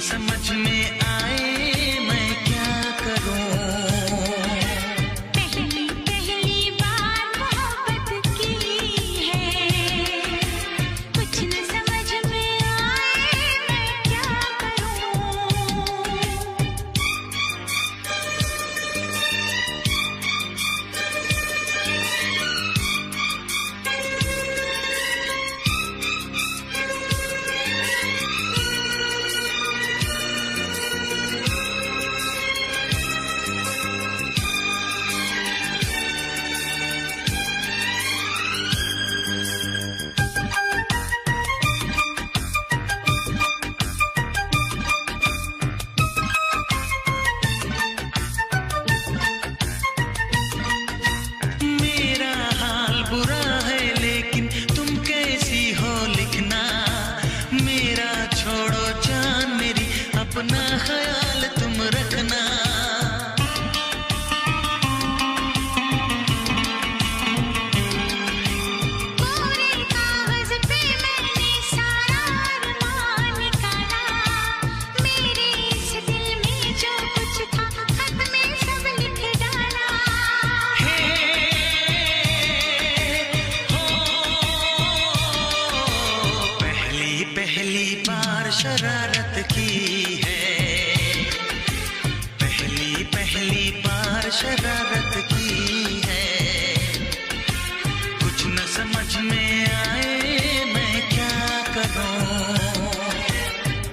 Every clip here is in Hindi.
समझ में आए मैं क्या करूं। पहली पहली बार मोहब्बत की है, कुछ न समझ में आए मैं क्या करूं। मेरा हाल बुरा है लेकिन तुम कैसी हो लिखना। मेरा छोड़ो जान मेरी, अपना ख्याल तुम रखना। पूरे कागज पे मैंने सारा अरमान निकाला, मेरे इस दिल में जो कुछ था खत में सब लिख डाला। पहली पहली बार शरारत की है, पहली पहली बार शरारत की है। कुछ न समझ में आए मैं क्या करूं।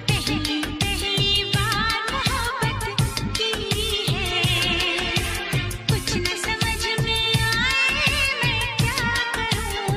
पहली पहली बार मोहब्बत की है, कुछ न समझ में आए मैं क्या करूं।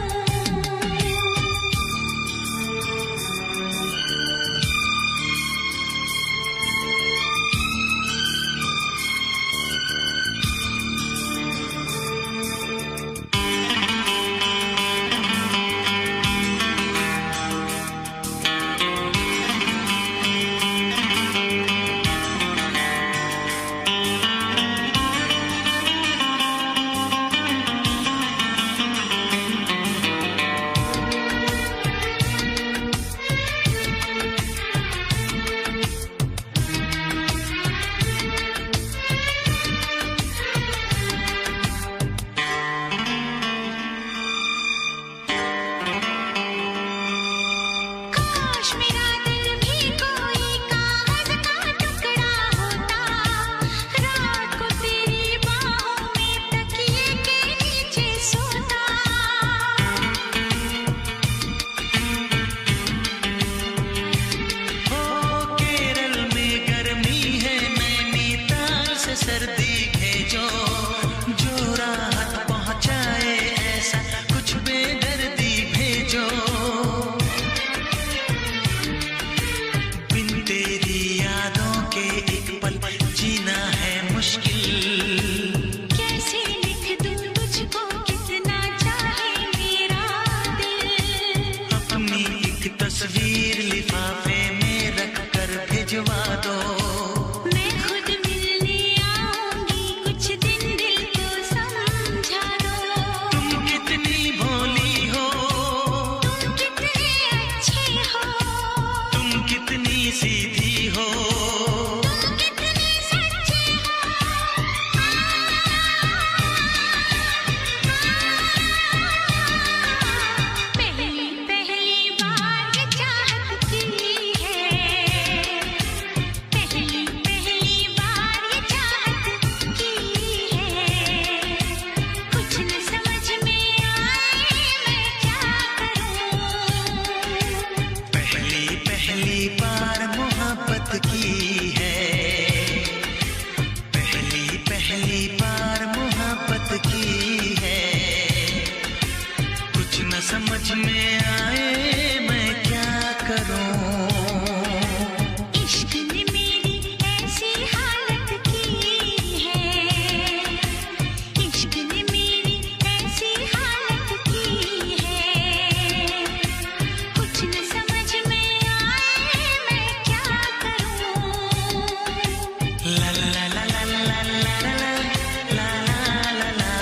काश मेरा दिल भी कोई कागज का टुकड़ा होता, रात को तेरी बाहों में तकिए के नीचे सोता। ओ केरल में गर्मी है, नैनीताल से सर्दी भेजो। जो राहत पहुंचाए ऐसा कुछ बेदर्दी भेजो। बिन तेरी यादों के एक पल जीना है मुश्किल। कैसे लिख दूं तुझको कितना चाहे मेरा दिल। अपनी एक तस्वीर लिफाफे में रख कर भिजवा दो। मैं खुद मिलने आऊंगी, कुछ दिन दिल को समझा दो। तुम कितनी भोली हो, तुम कितने अच्छे हो, तुम कितनी सीधी हो। तुम कितने सच्चे हो। पहली पहली बार ये चाहत की है, पहली पहली बार ये चाहत की है। कुछ न समझ में आए मैं क्या करूं। पहली पहली बार मोहब्बत की है, पहली पहली बार मोहब्बत की है। कुछ न समझ में आए मैं क्या करूं। इश्क ने मेरी ऐसी हालत की है, इश्क ने मेरी ऐसी हालत की है। कुछ न समझ में आए मैं क्या करूं। ला ला ला ला ला ला ला ला ला ला ला।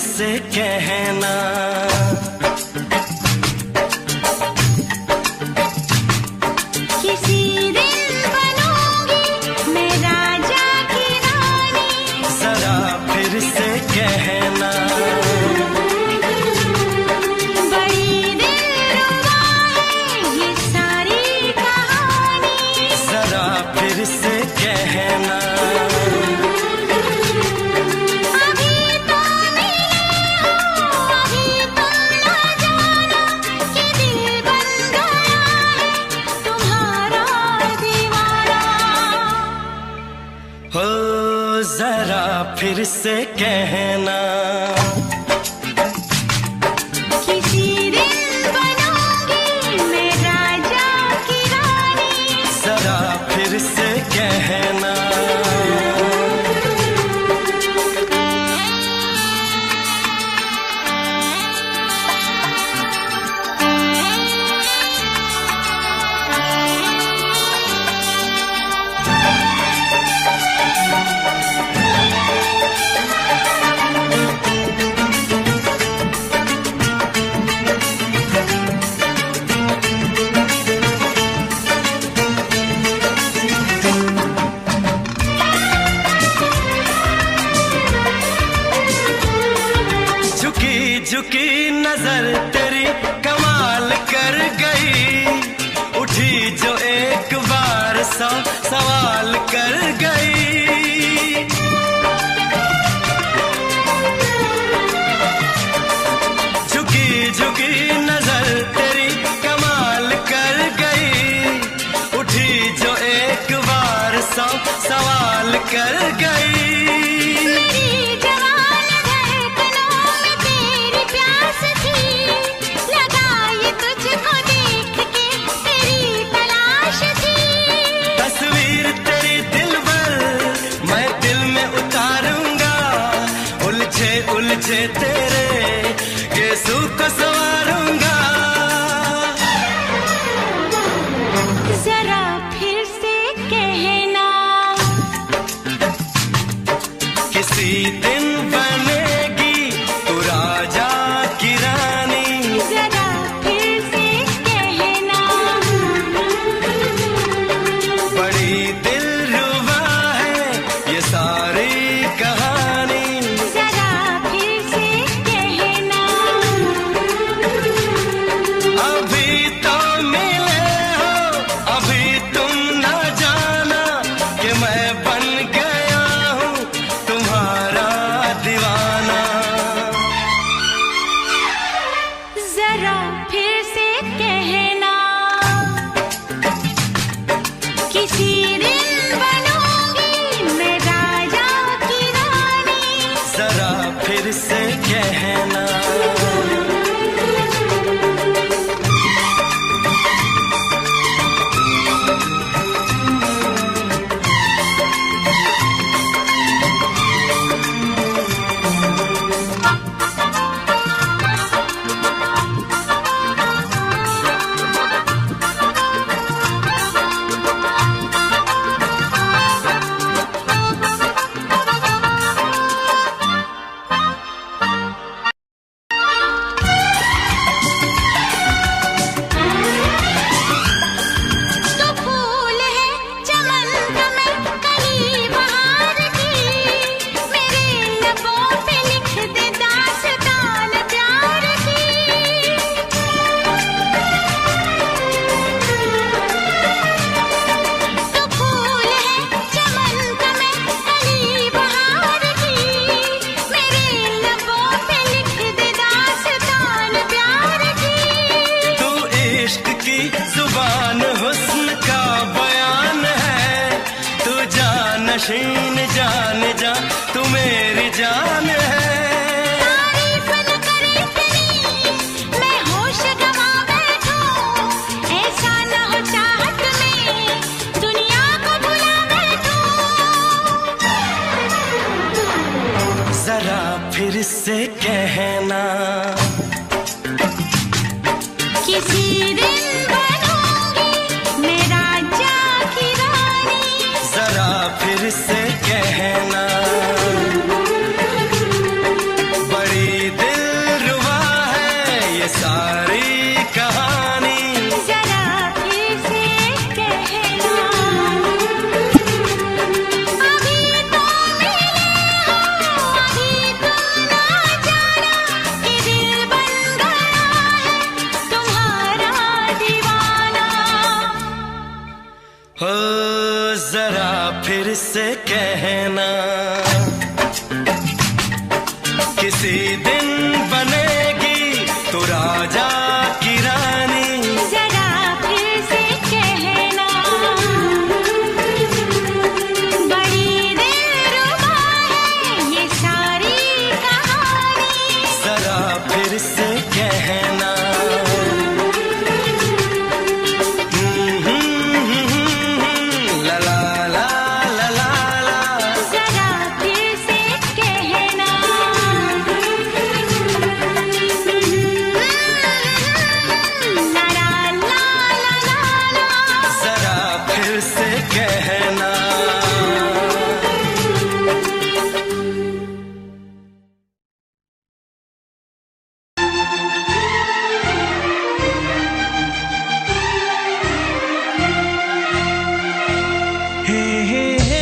से कहना। किसी दिन बनूंगी मैं राजा की रानी, जरा फिर से कहना। बड़ी दिलरुबा है ये सारी कहानी, जरा फिर से कहना। अभी तो मिले हो, अभी तुम ना जाना कि दिल बन गया है तुम्हारा दीवाना। हो जरा फिर से कहना। किसी दिन बनूंगी मैं राजा की रानी, जरा फिर से कहना। झुकी झुकी नजर तेरी कमाल कर गई, उठी जो एक बार 100 सवाल कर गई। झुकी झुकी नजर तेरी कमाल कर गई, उठी जो एक बार 100 सवाल कर गई। मेरी जवान धड़कनों में तेरी प्यास थी, लगाई तुझको देख के तेरी तलाश थी। तस्वीर तेरी दिल भर मैं दिल में उतारूंगा, उलझे उलझे तेरे गेसू को संवारूंगा। जरा फिर से कहना, किसी दिन बनेगी तू राजा की रानी, जरा फिर से कहना। बड़ी दिलरुबा है ये सारी कहानी। जरा फिर से कहना, अभी तो मिले हो, अभी तुम ना जाना कि मैं बन गया हूँ तुम्हारा दीवाना। जरा फिर से कहना, किसी दिन बनूंगी मैं राजा की रानी, जरा फिर से कहना। तो फूल है चमन का मैं कली बहार की, मेरे लबों पे लिख दे दास्तान प्यार की। तो फूल है चमन का मैं कली बहार की, मेरे लबों पे लिख दे दास्तान प्यार की। तू इश्क की जुबान हुस्न का बयान है, तू जानशीन जान जा तू मेरी जान है। तारीफ न करे तेरी मैं होश गवा बैठूं, ऐसा न हो चाहत में दुनिया को भुला बैठूं। जरा फिर से कहना, किसी दिन बनूंगी मैं राजा की रानी, जरा फिर से कहना। बड़ी हो जरा फिर से कहना, किसी दिन बनेगी तू राजा की रानी। जरा फिर से कहना, बड़ी दिलरुबा है ये सारी कहानी। जरा फिर से कहना, ला ला ला ला ला ला। जरा फिर से कहना, ला ला ला ला ला। जरा फिर से कहना। हे हे हे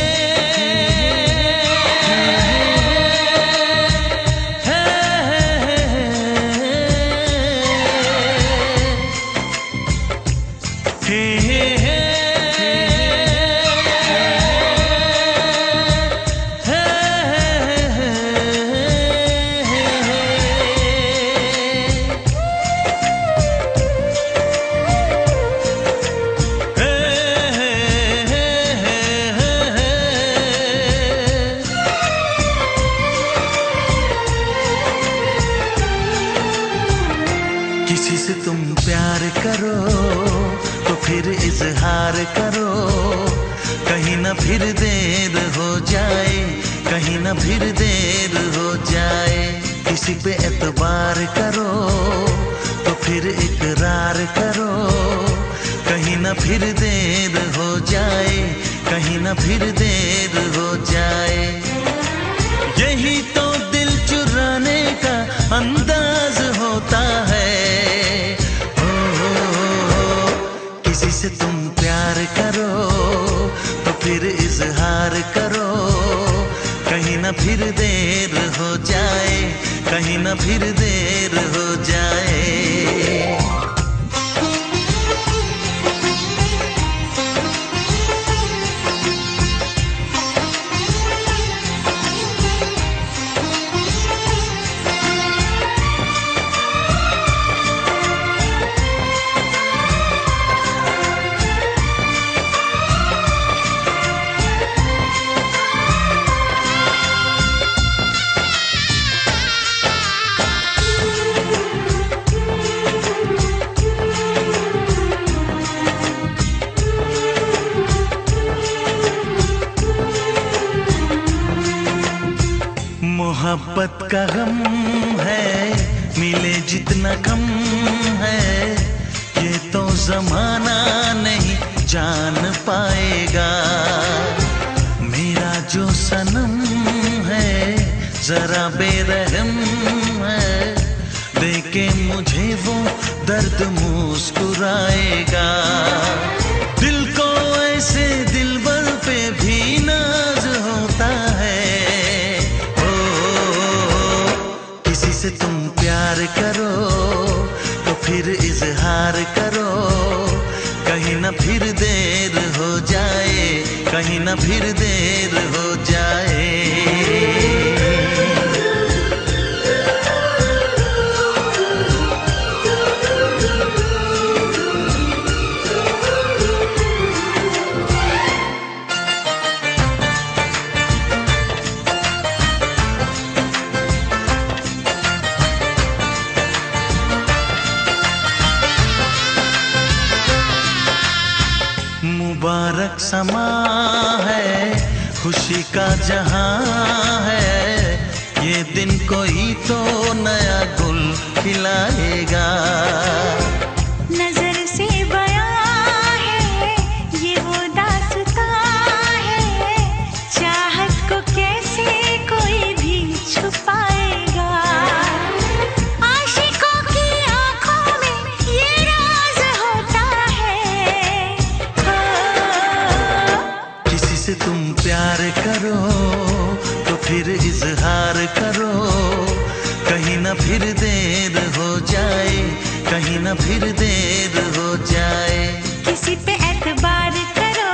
किसी से तुम प्यार करो तो फिर इजहार करो, कहीं ना फिर देर हो जाए, कहीं ना फिर देर हो जाए। किसी पे एतबार करो तो फिर इकरार करो, कहीं ना फिर देर हो जाए, कहीं ना फिर देर हो जाए। यही तो दिल चुराने का अंदाज होता है। किसी से तुम प्यार करो तो फिर इजहार करो, कहीं ना फिर देर हो जाए, कहीं ना फिर देर हो जाए। मोहब्बत का गम है, मिले जितना कम है, ये तो जमाना नहीं जान पाएगा। मेरा जो सनम है जरा बेरहम है, देखे मुझे वो दर्द मुस्कुराएगा। दिल को ऐसे दिलबर पे भी नाज होता है। किसी से तुम प्यार करो तो फिर इजहार करो, कहीं ना फिर देर हो जाए, कहीं ना फिर देर हो जाए। मुबारक समा है, खुशी का जहां है, ये दिन कोई तो नया गुल खिलाएगा। नजर से बयां है ये वो दास्तां है, चाहत को कैसे कोई भी छुपाएगा। आशिकों की आंखों में ये राज होता है। किसी से तुम प्यार करो तो फिर इजहार करो, कहीं ना फिर देर हो जाए, कहीं ना फिर देर हो जाए। किसी पे एतबार करो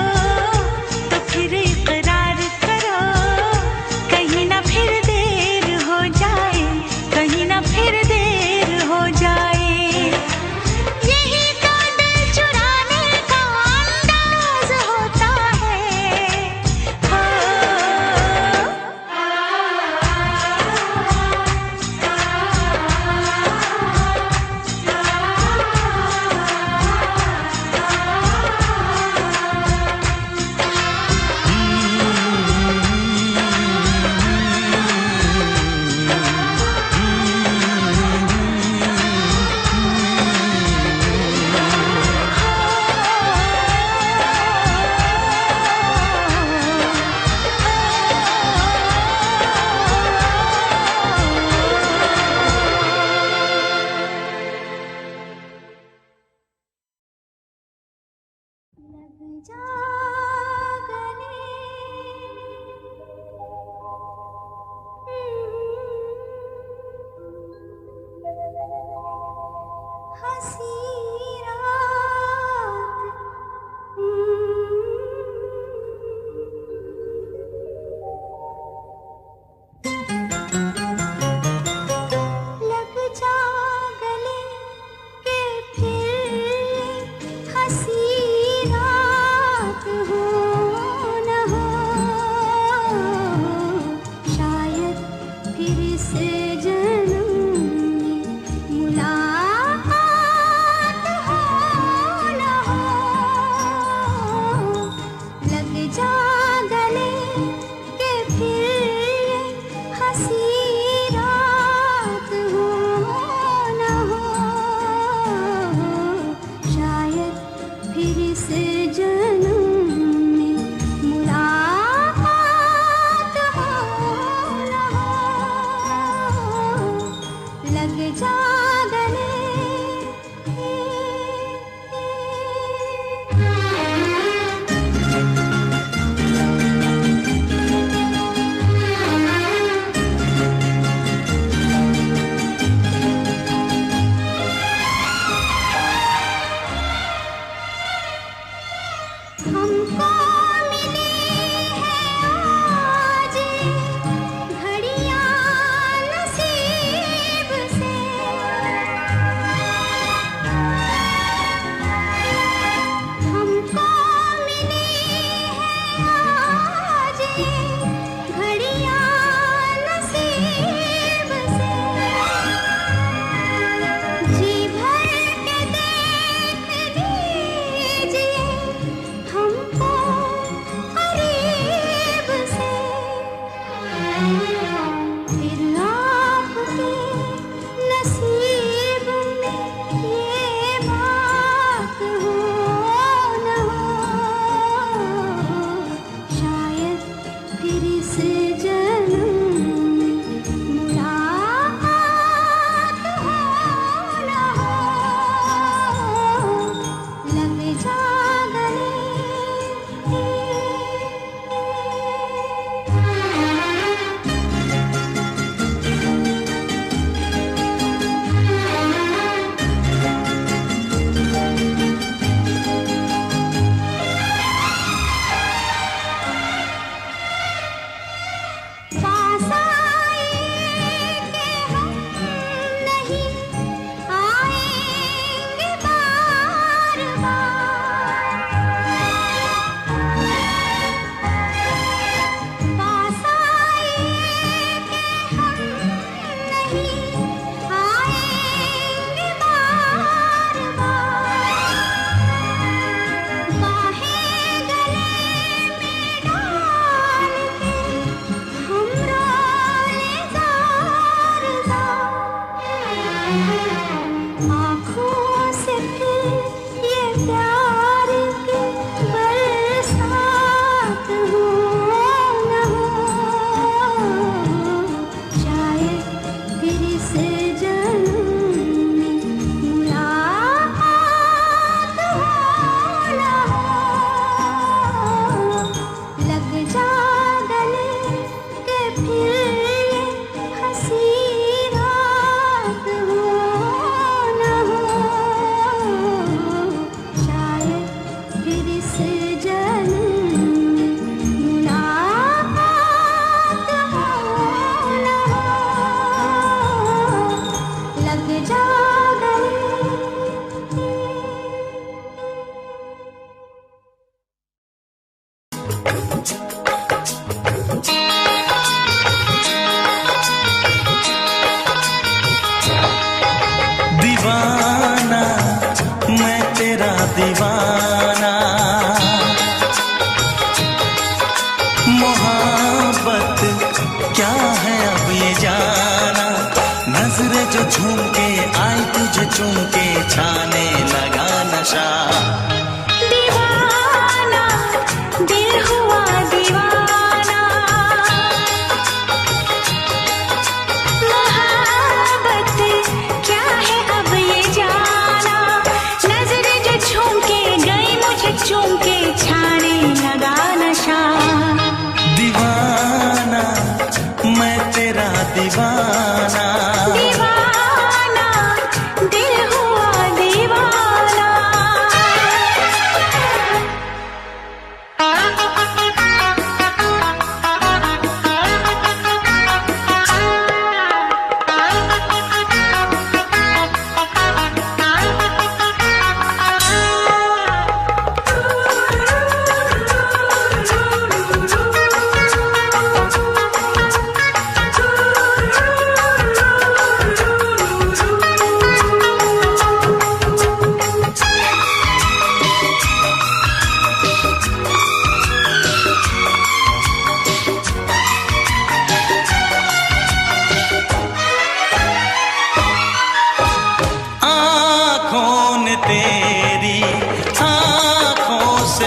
चूम के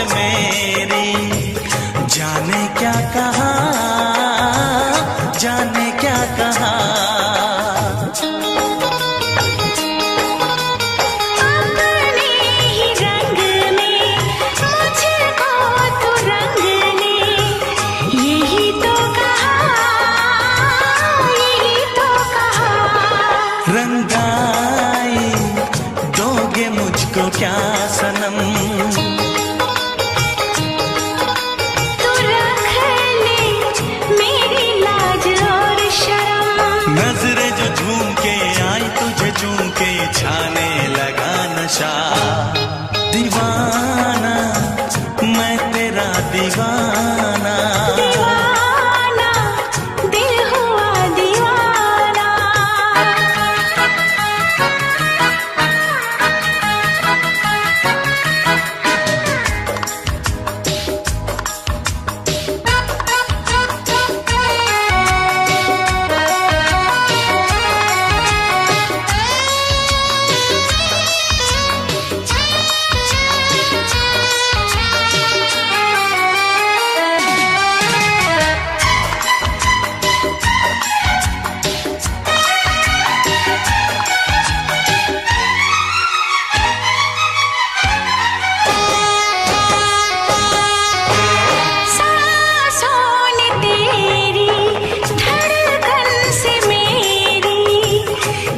से मेरी, जाने क्या कहा, जाने क्या कहा। रंगाई दोगे मुझको क्या सनम, तू रख ले मेरी लाज और शर्म। नजरें जो झूम के आई तुझे चूम के छाने लगा नशा। दीवाना मैं तेरा दीवाना, दीवाना दिल हुआ दीवाना।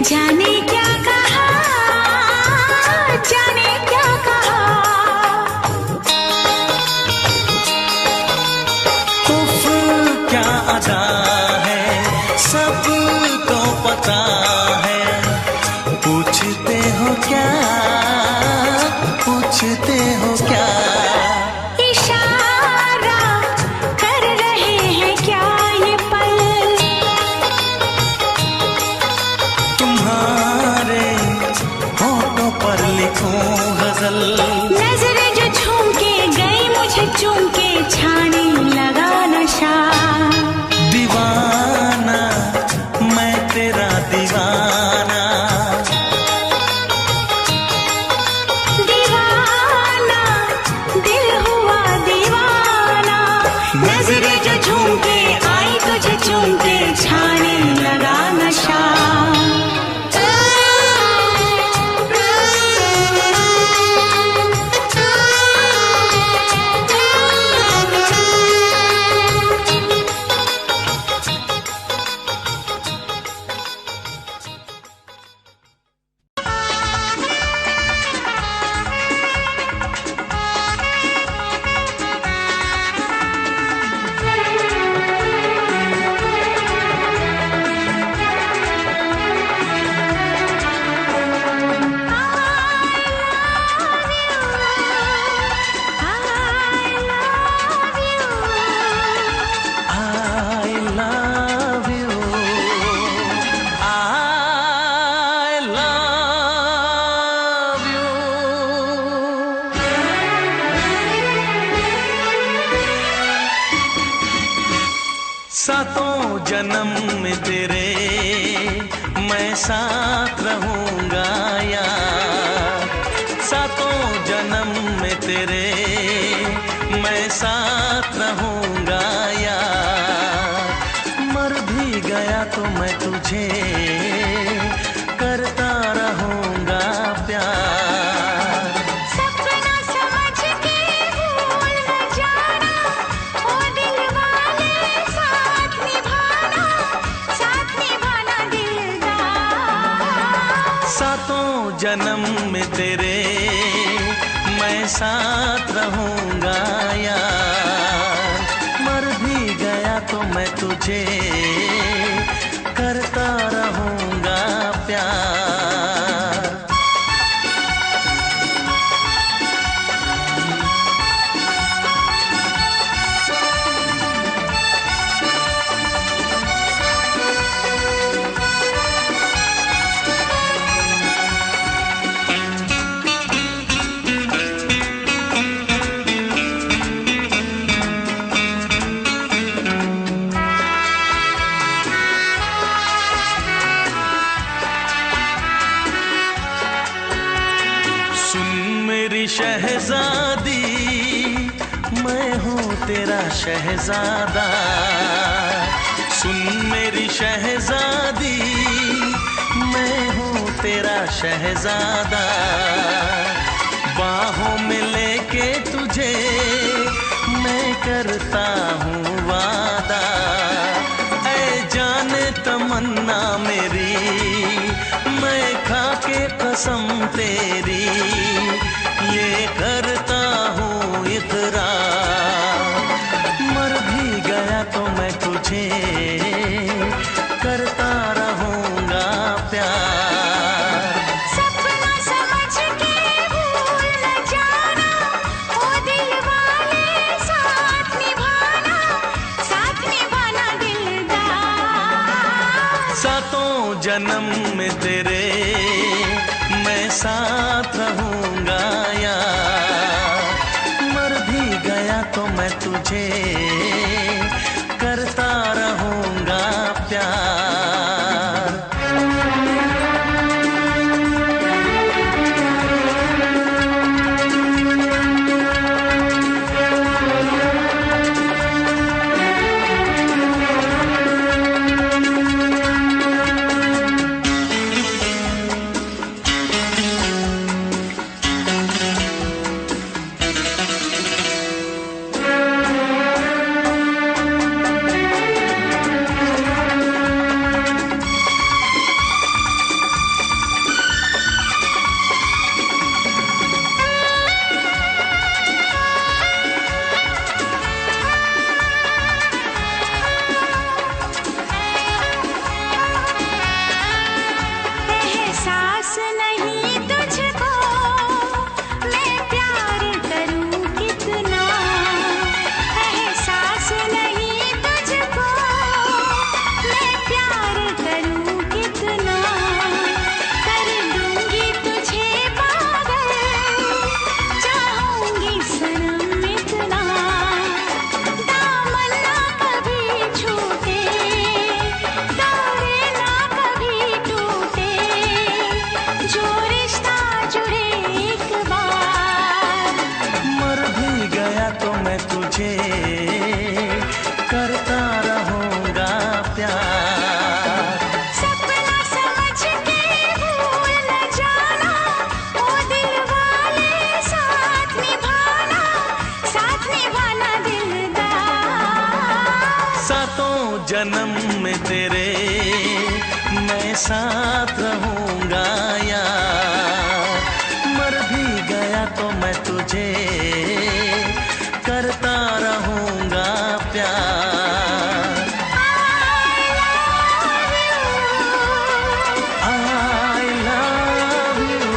जाने क्या कहा, जाने क्या कहा। उफ क्या अदा है, सबको पता है। पूछते हो क्या, पूछते हो क्या। इशारा कर रहे हैं क्या ये पल, तुम्हारे होठों पर लिखूं गजल। नजरें जो झूम के गई मुझे चूम के छाने लगा नशा। दीवाना मैं तेरा दीवाना, दीवाना दिल हुआ दीवाना। नजरें जो झूम के आई तुझे चूम के छाने लगा नशा। सातों जन्म में तेरे मैं साथ रहूंगा यार। सातों जन्म में तेरे मैं साथ रहूंगा यार। मर भी गया तो मैं तुझे करता रहूंगा प्यार। सपना समझ के भूल न जाना, ओ दिल वाले साथ निभाना दिलदार। सातों जन्म में तेरे मैं साथ रहूंगा यार। मर भी गया तो मैं तुझे करता रहूंगा प्यार। तेरा शहजादा, सुन मेरी शहजादी, मैं हूँ तेरा शहजादा। बाहों में लेके तुझे मैं करता हूँ वादा, ऐ जाने तमन्ना मेरी, मैं खा के कसम तेरी ये करता हूँ इकरार। मर भी गया तो मैं तुझे करता रहूँगा प्यार। सपना समझ के भूल न जाना, ओ दिल वाले साथ निभाना दिलदार। सातों जन्म में तेरे मैं साथ रहूँगा यार। मर भी गया तो मैं तुझे करता रहूँगा प्यार। एहसास नहीं तुझको मैं प्यार करूं कितना, एहसास नहीं तुझको मैं प्यार करूं कितना। कर दूंगी तुझे पागल, चाहूंगी सनम इतना। दामन ना कभी छूटे, तारे ना कभी टूटे, जो रिश्ता जुड़े एक बार। मर भी गया तो मैं तुझे करता रहूँगा प्यार। सपना समझ के भूल न जाना, ओ दिल वाले साथ निभाना दिलदार। सातों जन्म में तेरे मैं साथ रहूँगा यार। मर भी गया तो मैं तुझे करता रहूँगा प्यार। I love you।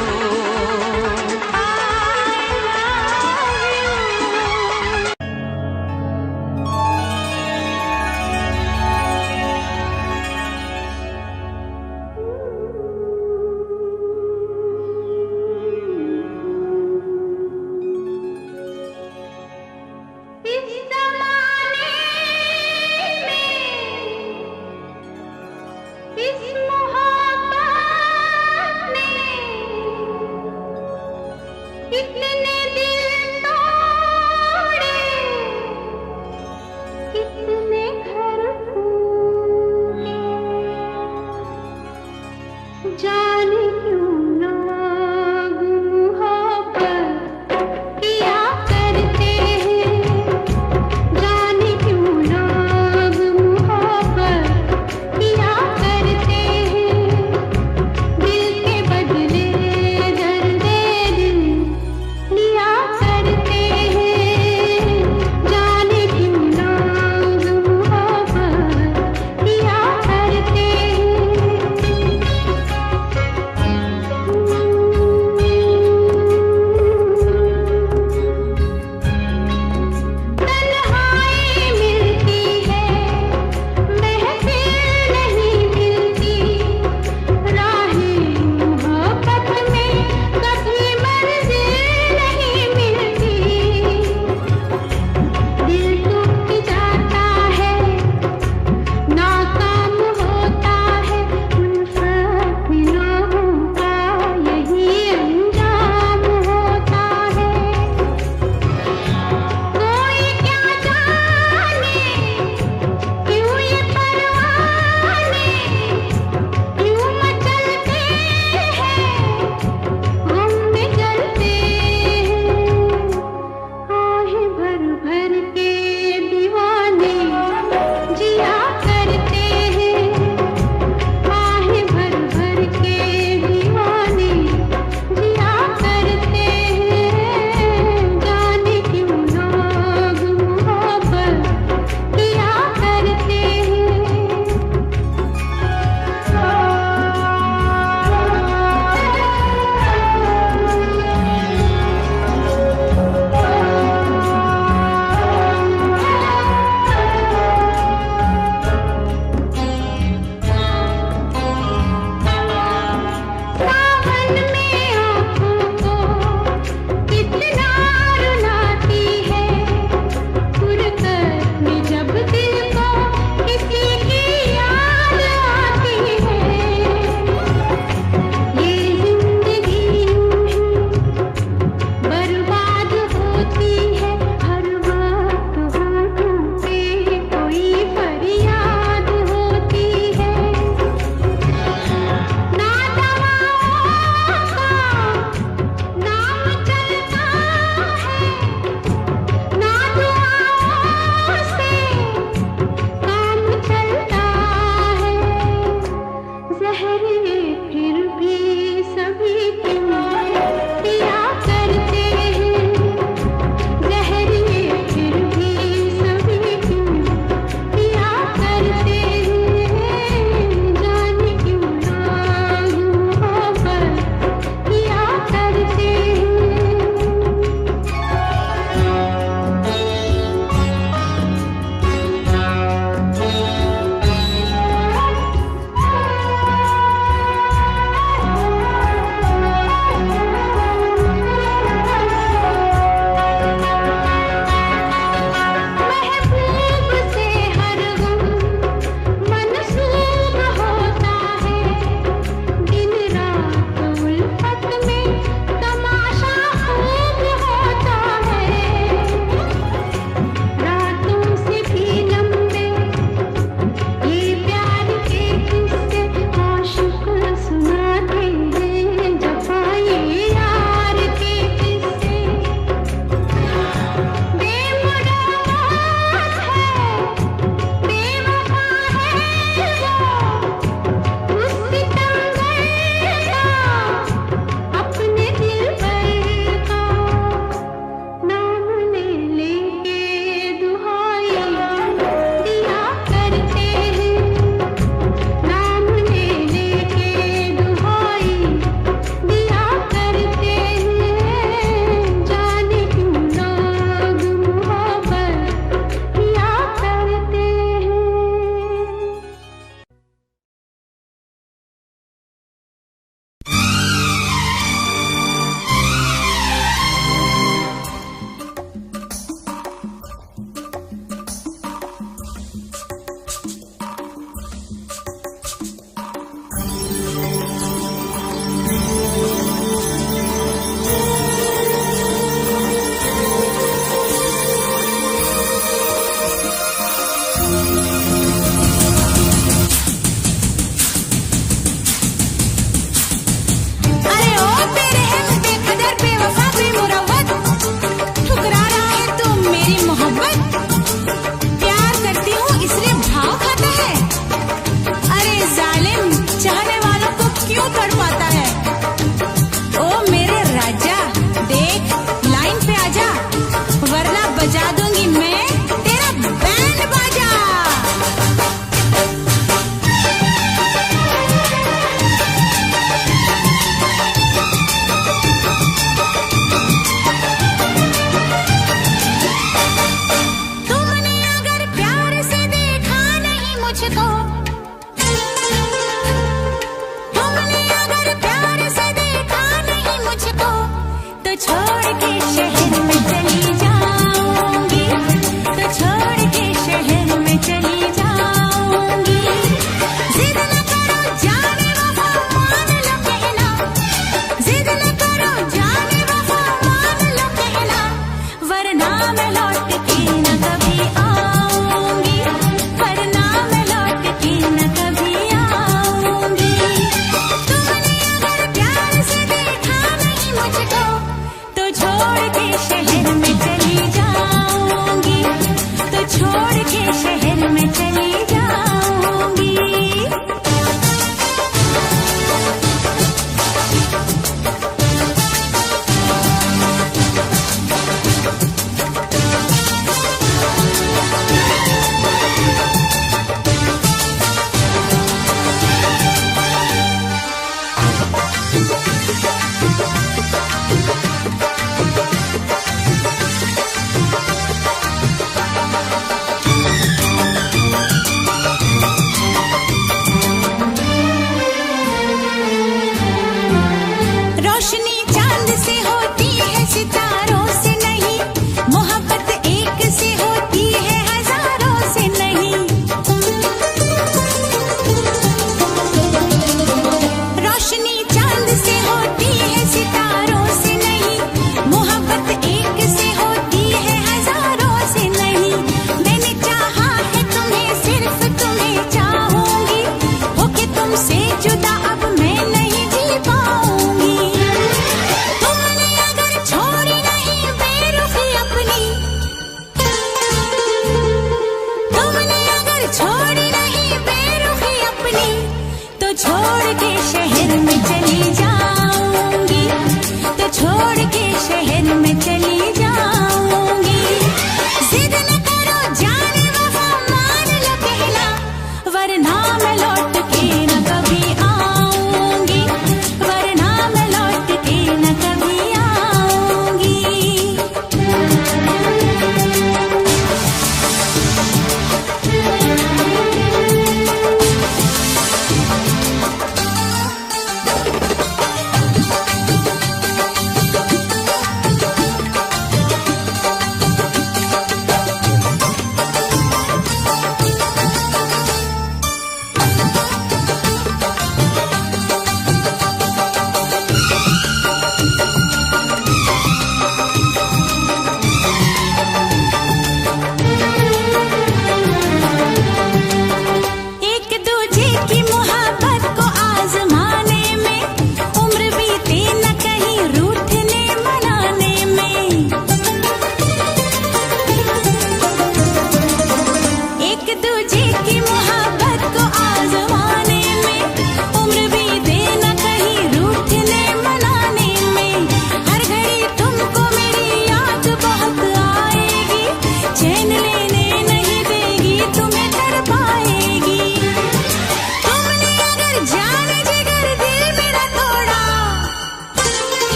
भर भर के दीवाने जिया करते हैं, आहे भर भर के दीवाने जिया करते हैं। जाने क्यों लोग मोहब्बत किया करते हैं।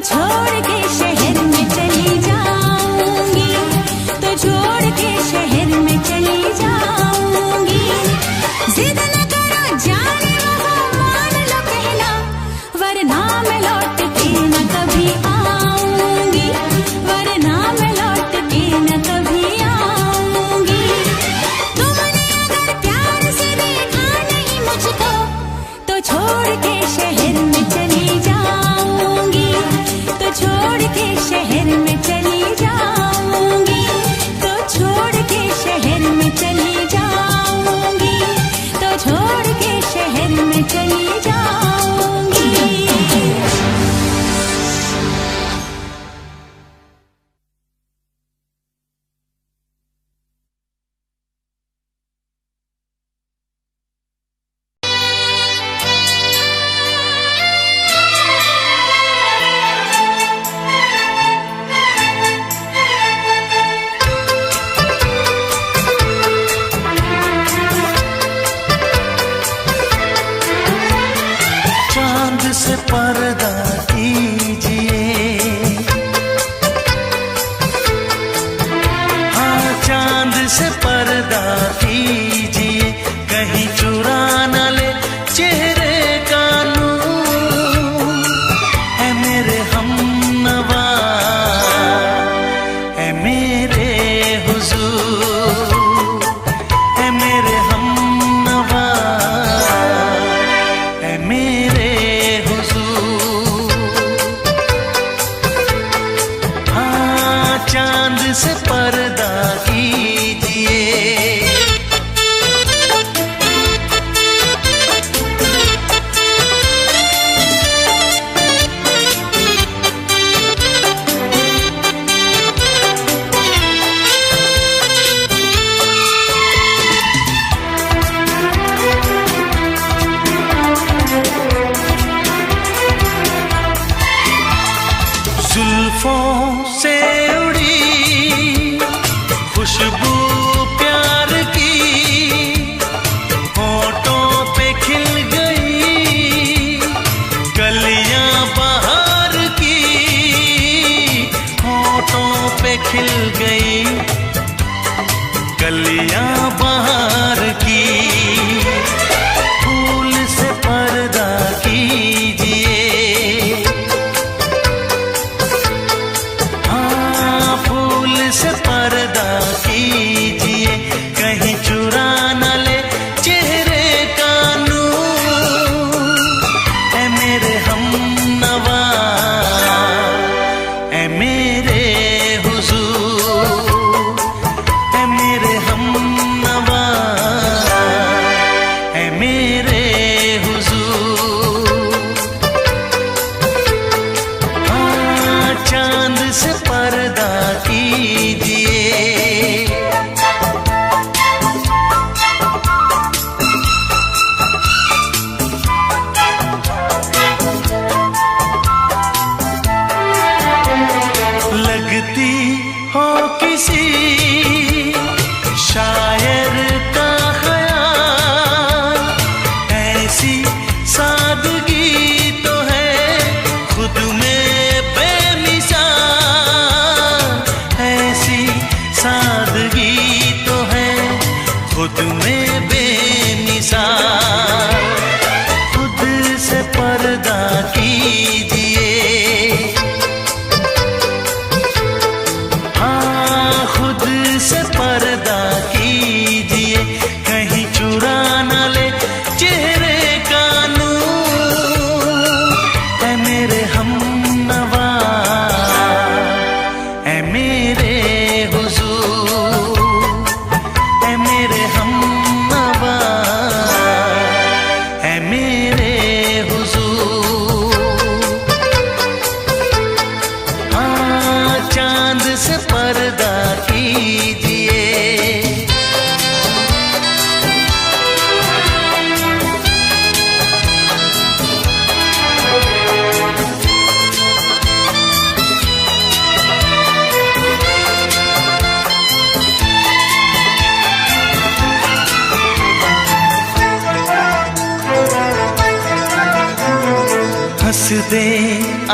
छोड़ के शहर में चली जाऊंगी, तो छोड़ के शहर में चली जाऊंगी। जिद न करो जाने वो मान लो कहना, वरना मैं लौट के न कभी आऊंगी, वरना मैं लौट के न कभी आऊंगी। तुमने अगर प्यार से देखा नहीं मुझको, तो छोड़ के शहर में चली जाऊंगी, तो छोड़ के शहर में चली जाऊंगी, तो छोड़ के शहर में चली जाऊंगी, तो छोड़ के शहर में चली जाऊंगी। चांद से पर्दा कीजिए, हाँ चांद से पर्दा कीजिए, कहीं चुरा न ले चेहरे का नूर। है मेरे हमनवा, है मेरे हुजूर, है मेरे हमनवा, है मेरे चांद से पर्दा कीजिए। जुल्फों से उड़ी खुशबू प्यार की, होठों पे खिल गई कलियां बहार की, होठों पे खिल गई कलियां बहार की। फूल से पर्दा कीजिए, से पर्दा कीजिए, कहीं चुरा न ले चेहरे का नूर। है मेरे हमनवा, है मेरे हुजूर, है मेरे हमनवा, है मेरे हुजूर। हाँ चांद से पर्दा कीजिए। लगती हो किसी शायर का ख्याल, ऐसी सादगी तो है खुद में बेमिसाल, ऐसी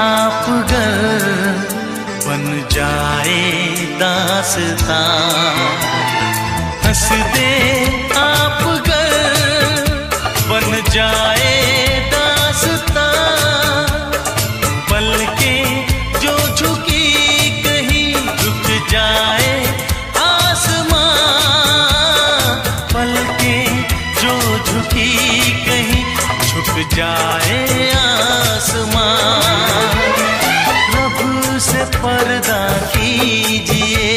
आप गर बन जाए दास्तां, हंस दे आप गर बन जाए दास्तां, पलकें जो झुकी कहीं झुक जाए आसमां, पलकें जो झुकी कहीं झुक जाए आसमां। रब से पर्दा कीजिए,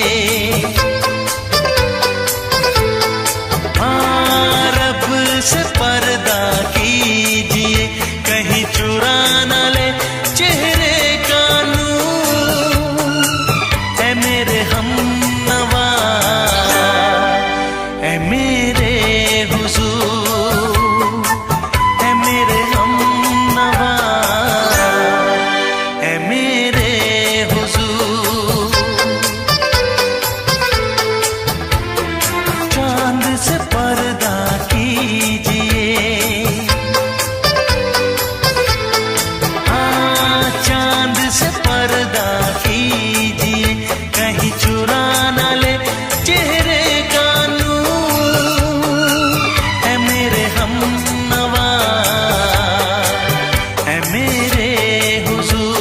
हाँ रब से पर्दा कीजिए, कहीं चुरा न ले चेहरे का नूर। ऐ मेरे हमनवा, ऐ मेरे हुजूर, ऐ मेरे हमनवा, ऐ मेरे हुजूर। चांद से पर्दा कीजिए, हाँ चांद से पर्दा कीजिए, कहीं चुरा न ले चेहरे का नूर। ऐ मेरे हमनवा, ऐ मेरे हुजूर।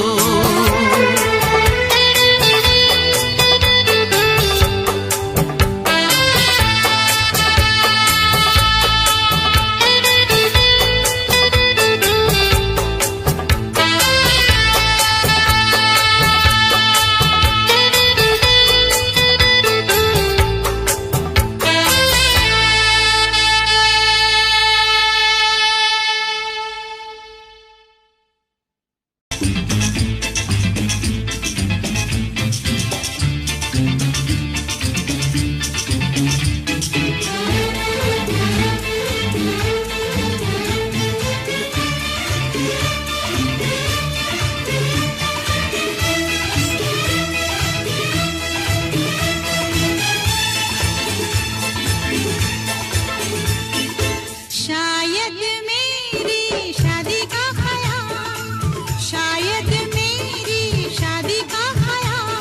शायद मेरी शादी का ख्याल, शायद मेरी शादी का ख्याल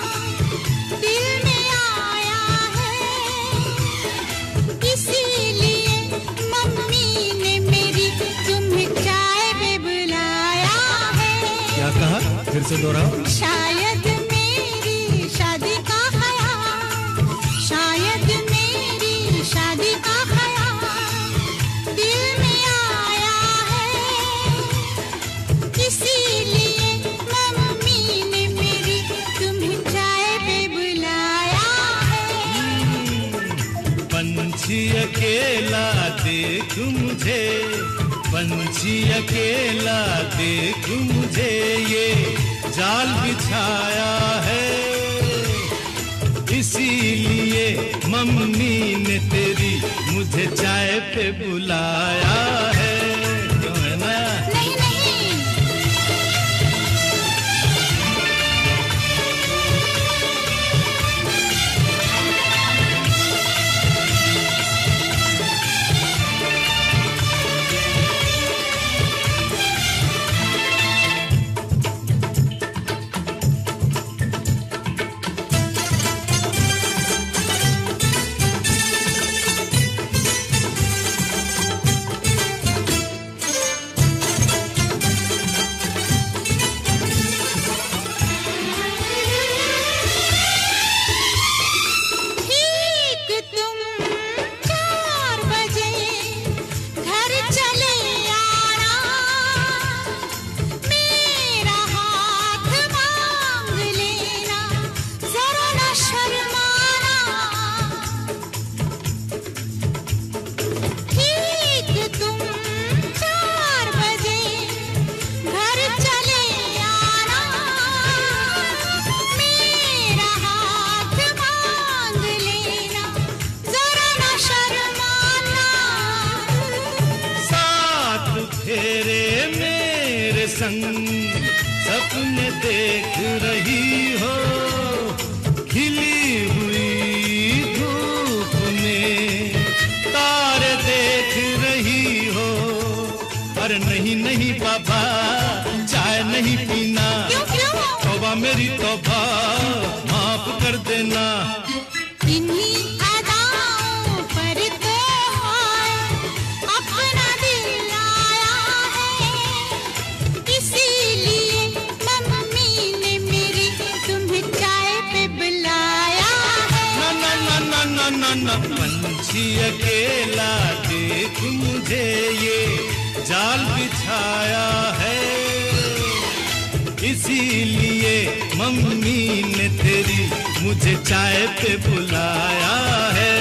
दिल में आया है, इसीलिए मम्मी ने मेरी तुम्हें चाय पे बुलाया है। क्या कहा, फिर से दोहराओ। शायद मेरी शादी का ख्याल, शायद मेरी शादी का ख्याल दिल में आया है, इसीलिए मम्मी ने मेरी तुम्हें चाय पे बुलाया है। पंछी अकेला देख मुझे, पंछी अकेला देख मुझे, ये जाल बिछाया है, इसीलिए मम्मी ने तेरी मुझे चाय पे बुलाया है। क्यों है ना? नहीं नहीं, ठीक तुम 4 बजे घर चले आना, मेरा हाथ मांग लेना, जरा न शर्माना। ठीक तुम 4 बजे घर चले आना, मेरा हाथ मांग लेना, जरा न शर्माना। साथ फेरे मेरे संग सपने देख रही हो, खिली हुई धूप में तारे देख रही हो। अरे नहीं नहीं पापा, चाय नहीं पीना। क्यों क्यों? पंछी अकेला देख मुझे ये जाल बिछाया है, इसीलिए मम्मी ने तेरी मुझे चाय पे बुलाया है।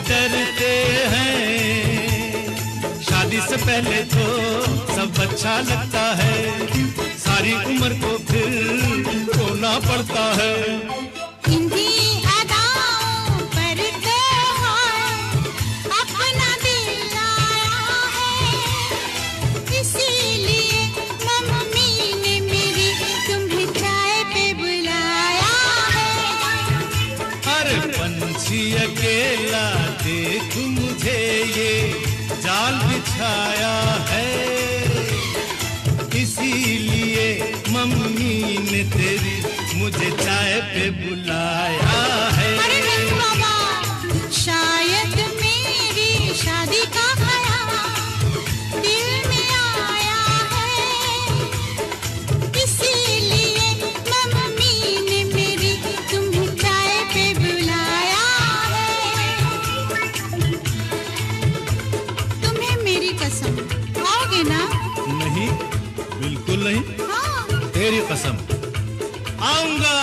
डरते हैं, शादी से पहले तो सब अच्छा लगता है, सारी उम्र को फिर रोना पड़ता है। इन्हीं अदाओं पर तो अपना दिल लाया है, इसीलिए मम्मी ने मेरी तुम्हें चाय पे बुलाया है। अरे पंछी अकेला देख मुझे ये जाल बिछाया है, इसीलिए मम्मी ने तेरी मुझे चाय पे बुलाया है। अरे नहीं बाबा, शायद मेरी शादी का ख्याल दिल में आया है, इसीलिए मम्मी ने मेरी तुम्हें चाय पे बुलाया है। तुम्हें मेरी कसम, आओगे ना? नहीं, बिल्कुल नहीं। हाँ। तेरी कसम, आऊंगा।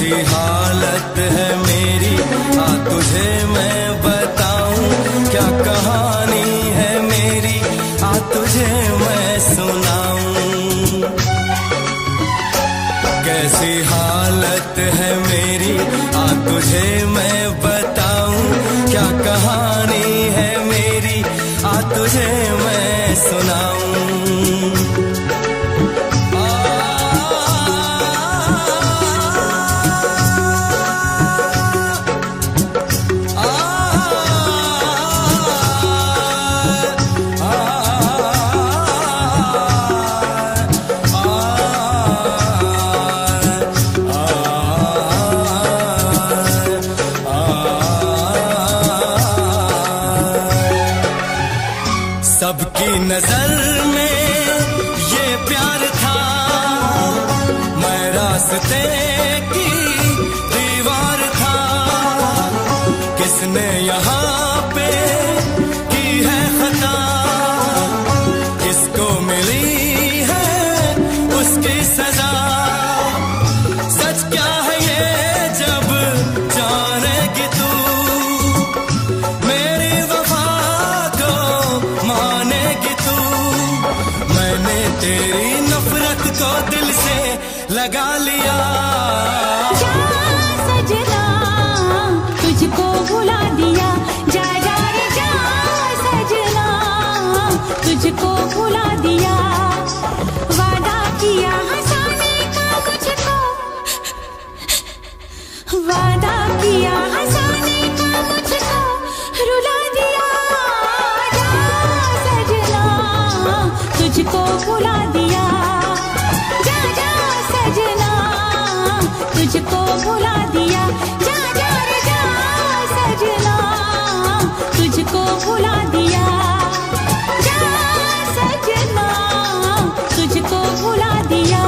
कैसी हालत है मेरी, आ तुझे मैं बताऊं, क्या कहानी है मेरी, आ तुझे मैं सुनाऊं। कैसी हालत है मेरी, आ तुझे मैं बताऊं, क्या कहानी है मेरी, आ तुझे मैं सुनाऊं। सबकी नजर में ये प्यार था, मैं रास्ते की दीवार था। किसने यहाँ पे की है खता, किसको मिली है उसकी सजा। सच क्या है ये जब जानेगी तू, मेरी वफा को मानेगी तू। मैंने तेरी नफरत को दिल से लगा लिया। जा सजना तुझको भुला दिया, जा जा रे जा सजना तुझको भुला दिया। वादा किया हंसाने का मुझको, वादा किया हंसाने का मुझको रुला दिया। जा सजना तुझको भुला दिया, जा जा सजना तुझको भुला दिया। जा जा रे जा सजना तुझको भुला दिया, जा सजना तुझको भुला दिया।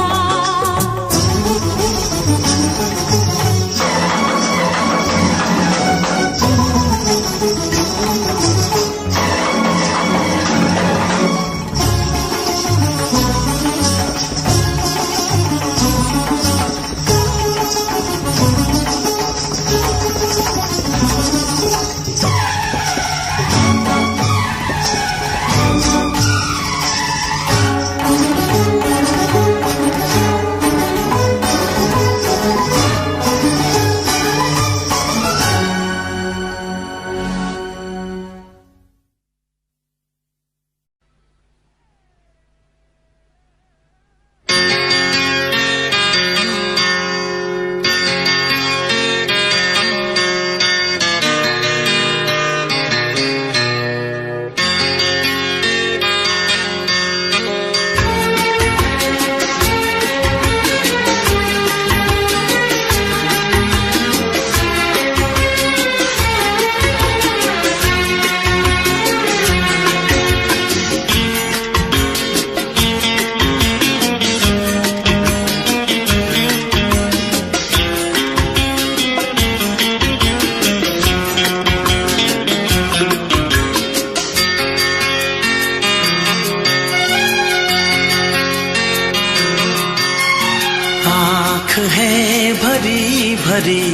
है भरी भरी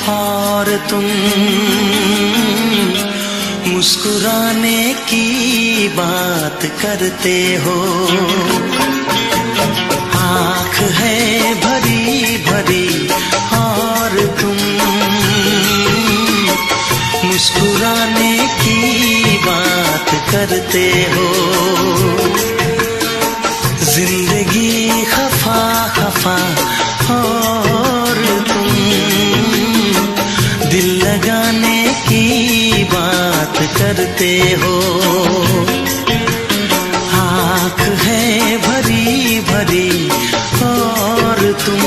और तुम मुस्कुराने की बात करते हो। आँख है भरी भरी और तुम मुस्कुराने की बात करते हो। जिंदगी खफा खफा और तुम दिल लगाने की बात करते हो। आँख है भरी भरी और तुम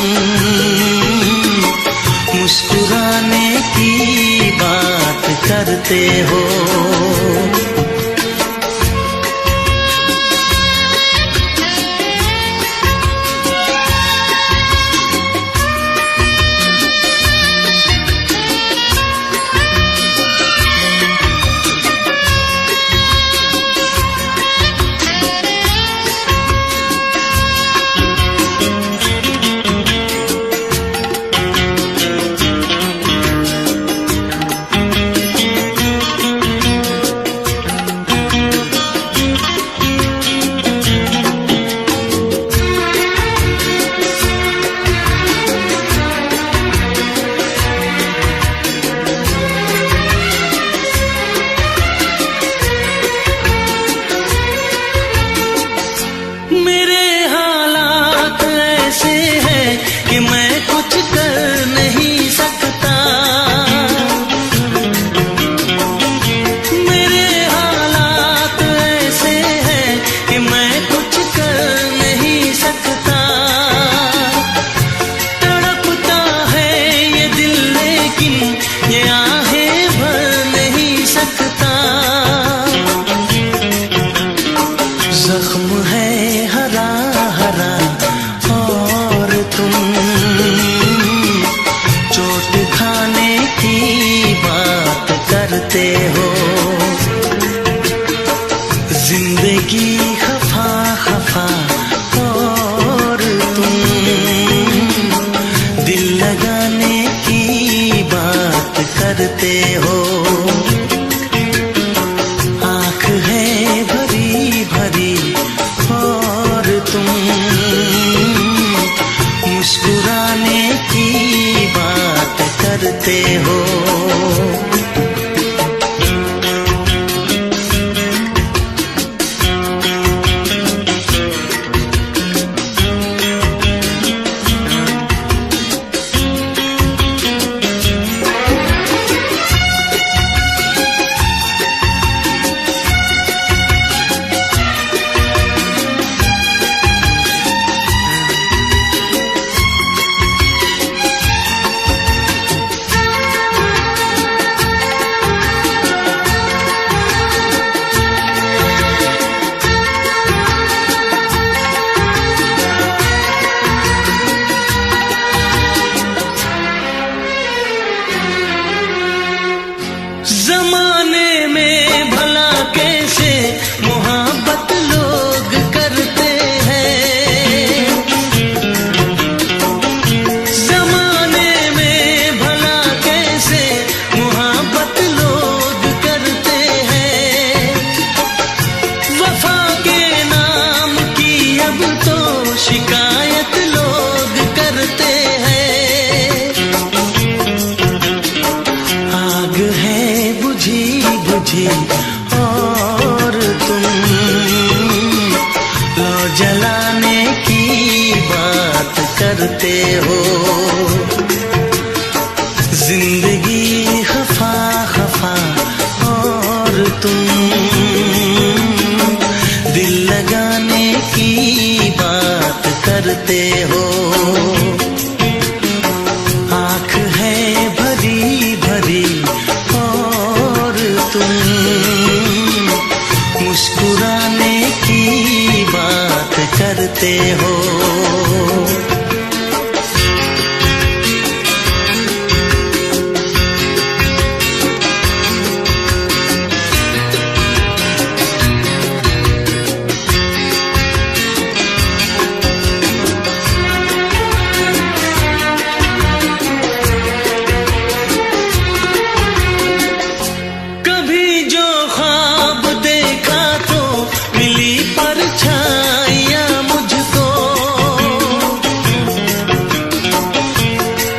मुस्कुराने की बात करते हो। करते हो। आँख है भरी भरी और तुम मुस्कुराने की बात करते हो। जमाने में भला कैसे मोहब्बत लोग करते हैं। जमाने में भला कैसे मोहब्बत लोग करते हैं। वफा के नाम की अब तो शिकायत लोग करते हैं। आग है बुझी बुझी और तुम लो जलाने की बात करते हो। जिंदगी खफा खफा और तुम दिल लगाने की बात करते हो। आँख है भरी भरी और तुम मुस्कुराने की बात करते हो। कभी जो ख्वाब देखा तो मिली परछाइयाँ मुझको।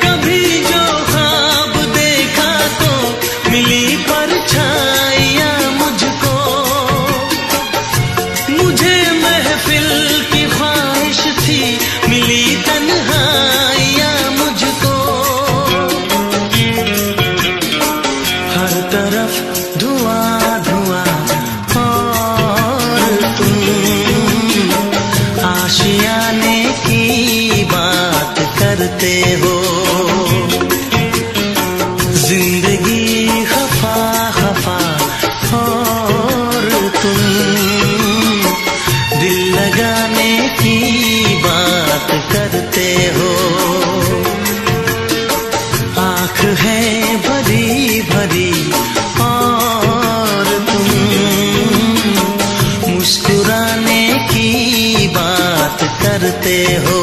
कभी जो ख्वाब देखा तो मिली परछाइयाँ मुझको। मुझे महफिल की ख्वाहिश थी मिली तन्हाइयाँ मुझको। हर तरफ धुआं धुआं और तुम आशियाने की बात करते हो। जिंदगी खफा खफा और तुम दिल लगाने की बात करते हो। आँख है भरी भरी और तुम मुस्कुराने की बात करते हो।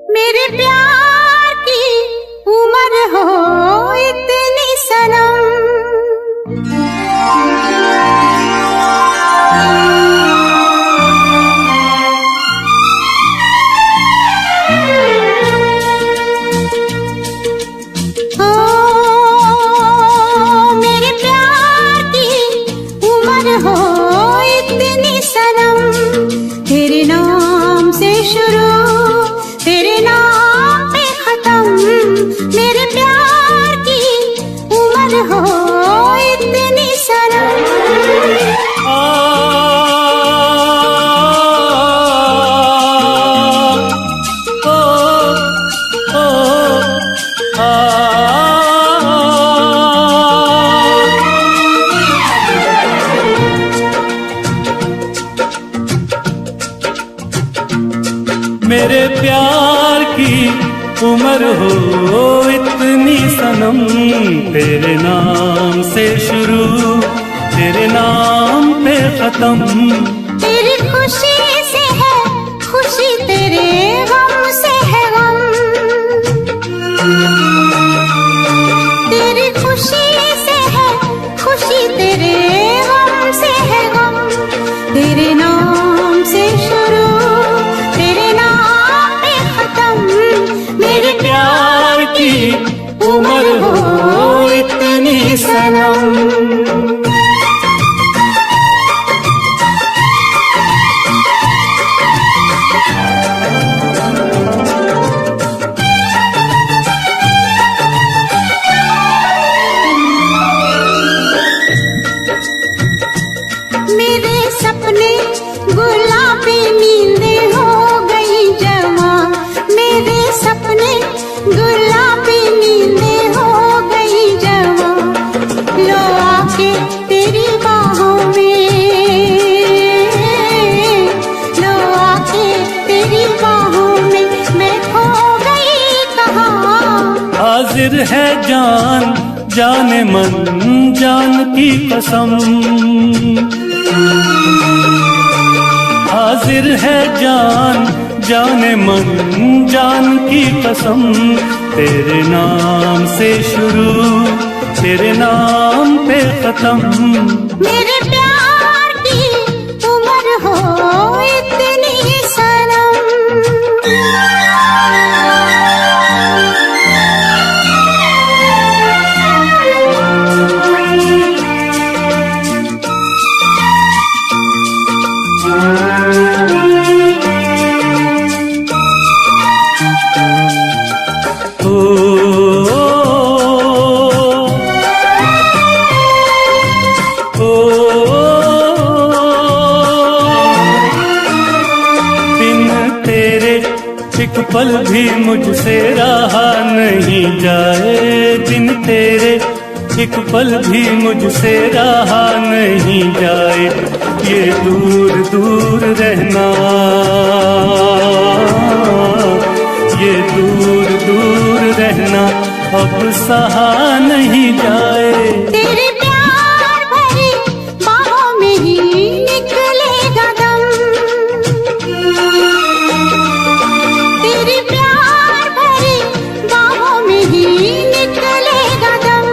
मेरे प्यार की उम्र हो इतनी सनम। ओ मेरे प्यार की उम्र हो इतनी सनम। तेरे नाम से शुरू तेरे नाम पे खत्म। मेरे प्यार की उम्र हो इतनी सनम। उम्र हो इतनी सनम, तेरे नाम से शुरू तेरे नाम पे खत्म। तेरी खुशी से है खुशी, तेरे गम से है गम। तेरी खुशी से है खुशी, तेरे गम से है गम। तेरे नाम से शुरू तेरे नाम पे खत्म। मेरे प्यार की उम्र हो इतनी सनम। मेरे सपने गुलाबी नींदें हो गई जमा। मेरे सपने गुलाबी नींदें हो गई जमा। लो आके तेरी बाहों में, लो आके तेरी बाहों में मैं खो गई कहाँ। हाजिर है जान जाने मन जान की कसम। हाजिर है जान जाने मन जान की कसम। तेरे नाम से शुरू तेरे नाम पे खत्म। मेरे प्यार की उम्र हो इतनी सनम। एक पल भी मुझसे रहा नहीं जाए, दिन तेरे एक पल भी मुझसे रहा नहीं जाए। ये दूर दूर रहना, ये दूर दूर रहना अब सहा नहीं जाए। तेरे प्यार भरी बाहों में ही निकलेगा दम। तेरे प्यार भरी बाहों में ही निकलेगा दम।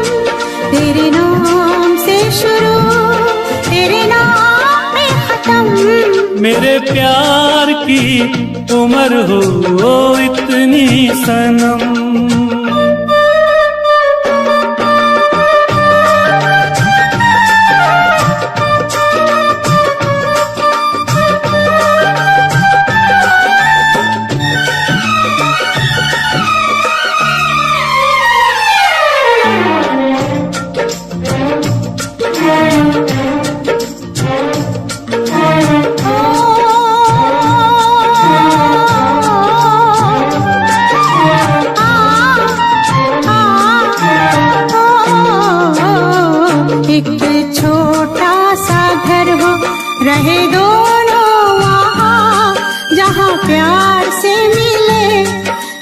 तेरे नाम से शुरू तेरे नाम में खत्म। मेरे प्यार की उम्र हो इतनी सनम। एक छोटा सा घर हो, रहे दोनों वहाँ जहाँ प्यार से मिले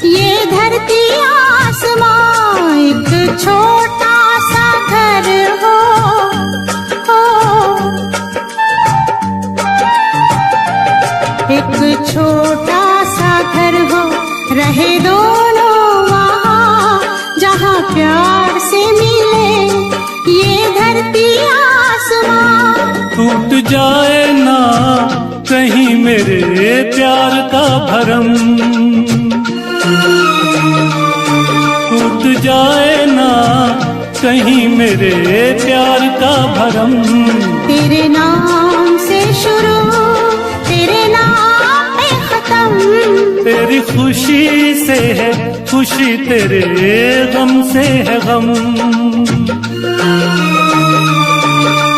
ये धरती आसमां। एक छोटा सा घर हो, एक छोटा सा घर हो, रहे दोनों वहाँ जहाँ प्यार से मिले ये धरती आसमां। टूट जाए ना कहीं मेरे प्यार का भरम, टूट जाए ना कहीं मेरे प्यार का भरम। तेरे नाम से शुरू तेरे नाम पे खत्म। तेरी खुशी से है खुशी, तेरे गम से है गम।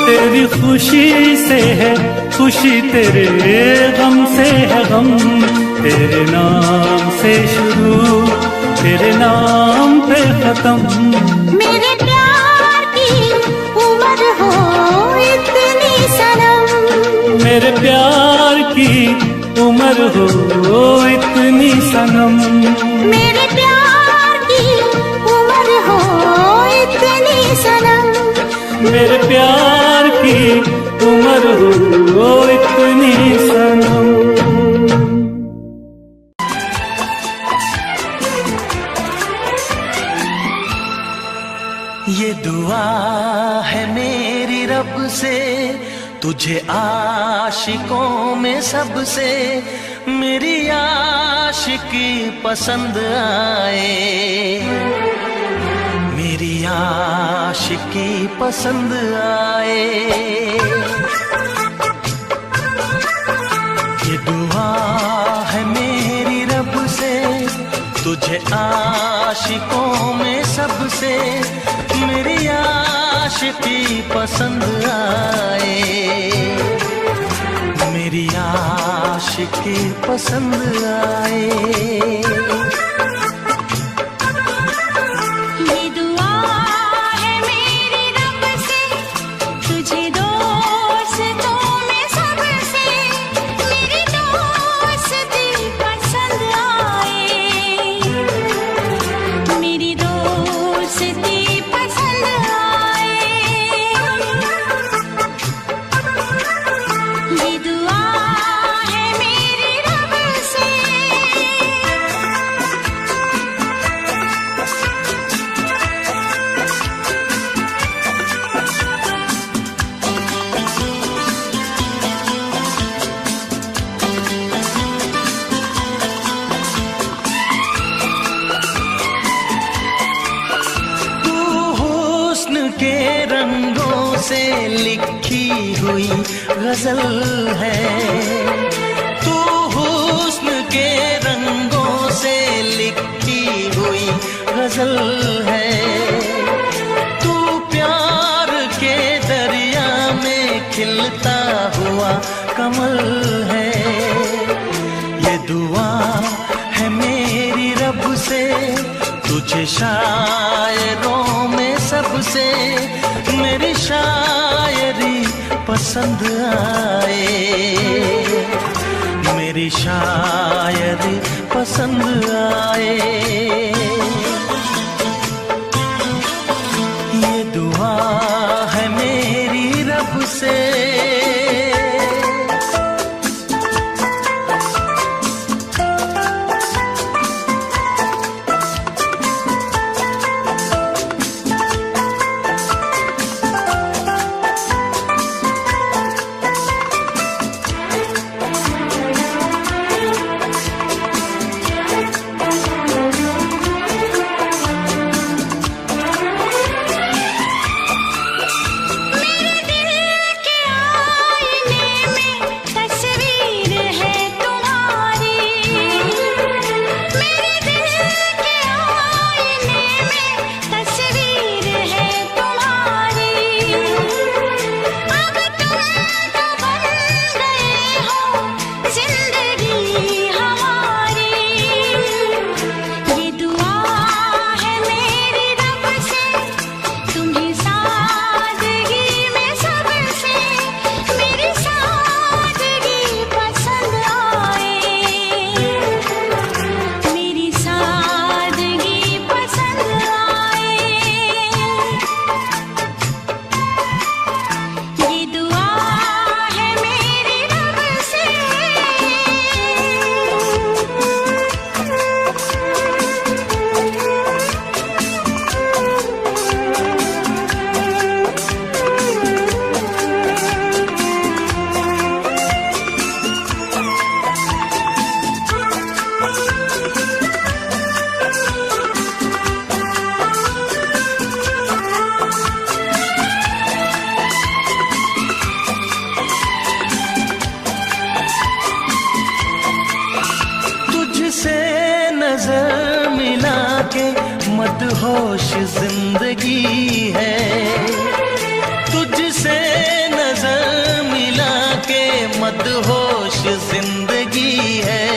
तेरी खुशी से है खुशी, तेरे गम से है गम। तेरे नाम से शुरू तेरे नाम पे खत्म। मेरे प्यार की उम्र हो इतनी सनम। मेरे प्यार की उम्र हो इतनी सनम। मेरे प्यार मेरे प्यार की उम्र हो इतनी सनम। ये दुआ है मेरी रब से, तुझे आशिकों में सबसे मेरी आशिकी पसंद आए, मेरी आशिकी पसंद आए। ये दुआ है मेरी रब से, तुझे आशिकों में सबसे मेरी आशिकी पसंद आए, मेरी आशिकी पसंद आए। गजल है तू, हुस्न के रंगों से लिखी हुई गजल है तू, प्यार के दरिया में खिलता हुआ कमल है। ये दुआ है मेरी रब से, तुझे शायरों में सबसे मेरी शायरी पसंद आए, मेरी शायरी पसंद आए। ये दुआ है मेरी रब से। मदहोश जिंदगी है, तुझसे नजर मिला के मदहोश जिंदगी है।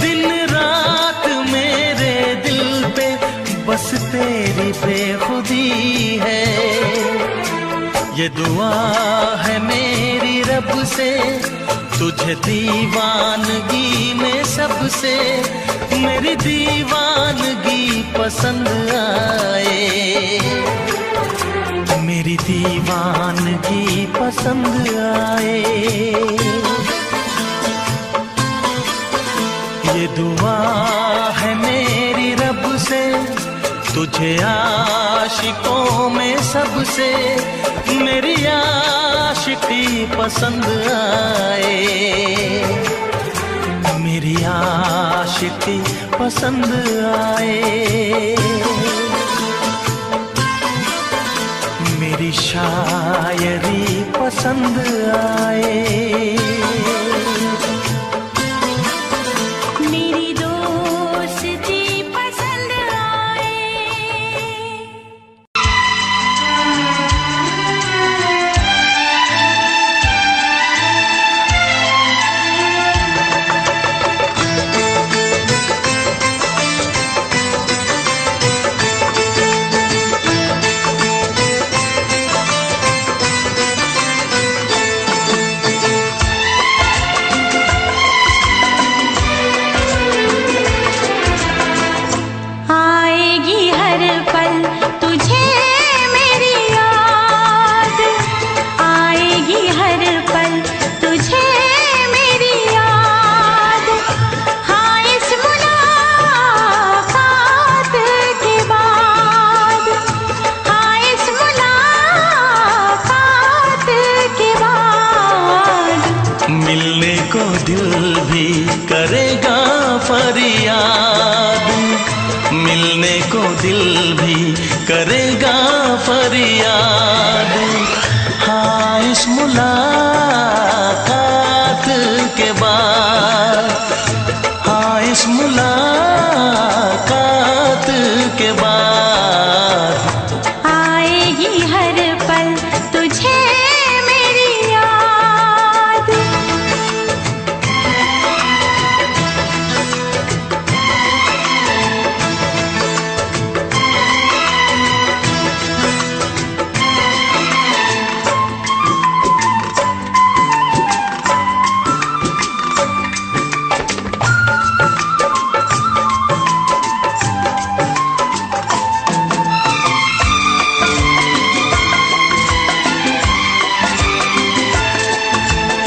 दिन रात मेरे दिल पे बस तेरी बेखुदी है। ये दुआ है मेरी रब से, तुझे दीवानगी में सबसे मेरी दीवानगी पसंद आए, मेरी दीवानगी पसंद आए, ये दुआ है मेरी रब से, तुझे आशिकों में सबसे मेरी आशिकी पसंद आए, मेरी आशिकी पसंद आए, मेरी शायरी पसंद आए, मेरी दोस्ती पसंद आए। आएगी हर पल तुझे मेरी याद, आएगी हर पल तुझे मेरी याद, हाँ इस मुलाकात के बाद, हाँ इस मुलाकात के बाद, मिलने को दिल भी करेगा फरियाद, मिलने को दिल भी करेगा फरियाद, हाँ इस मुलाकात के बाद, हाँ इस मुलाकात के बाद, आएगी हर पल तुझे मेरी याद।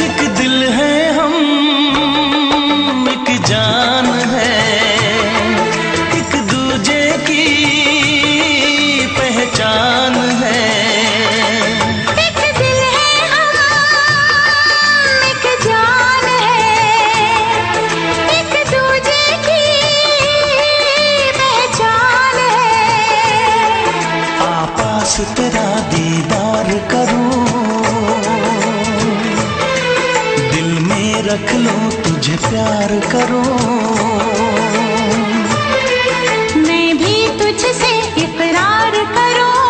एक दिल है हम, एक जान है, एक दूजे की पहचान है, एक दिल है हम, एक जान है, एक दूजे की पहचान है, आपास तेरा दीदार करूं, दिल में रख लो तुझे प्यार करूं, मैं भी तुझसे इकरार करूं,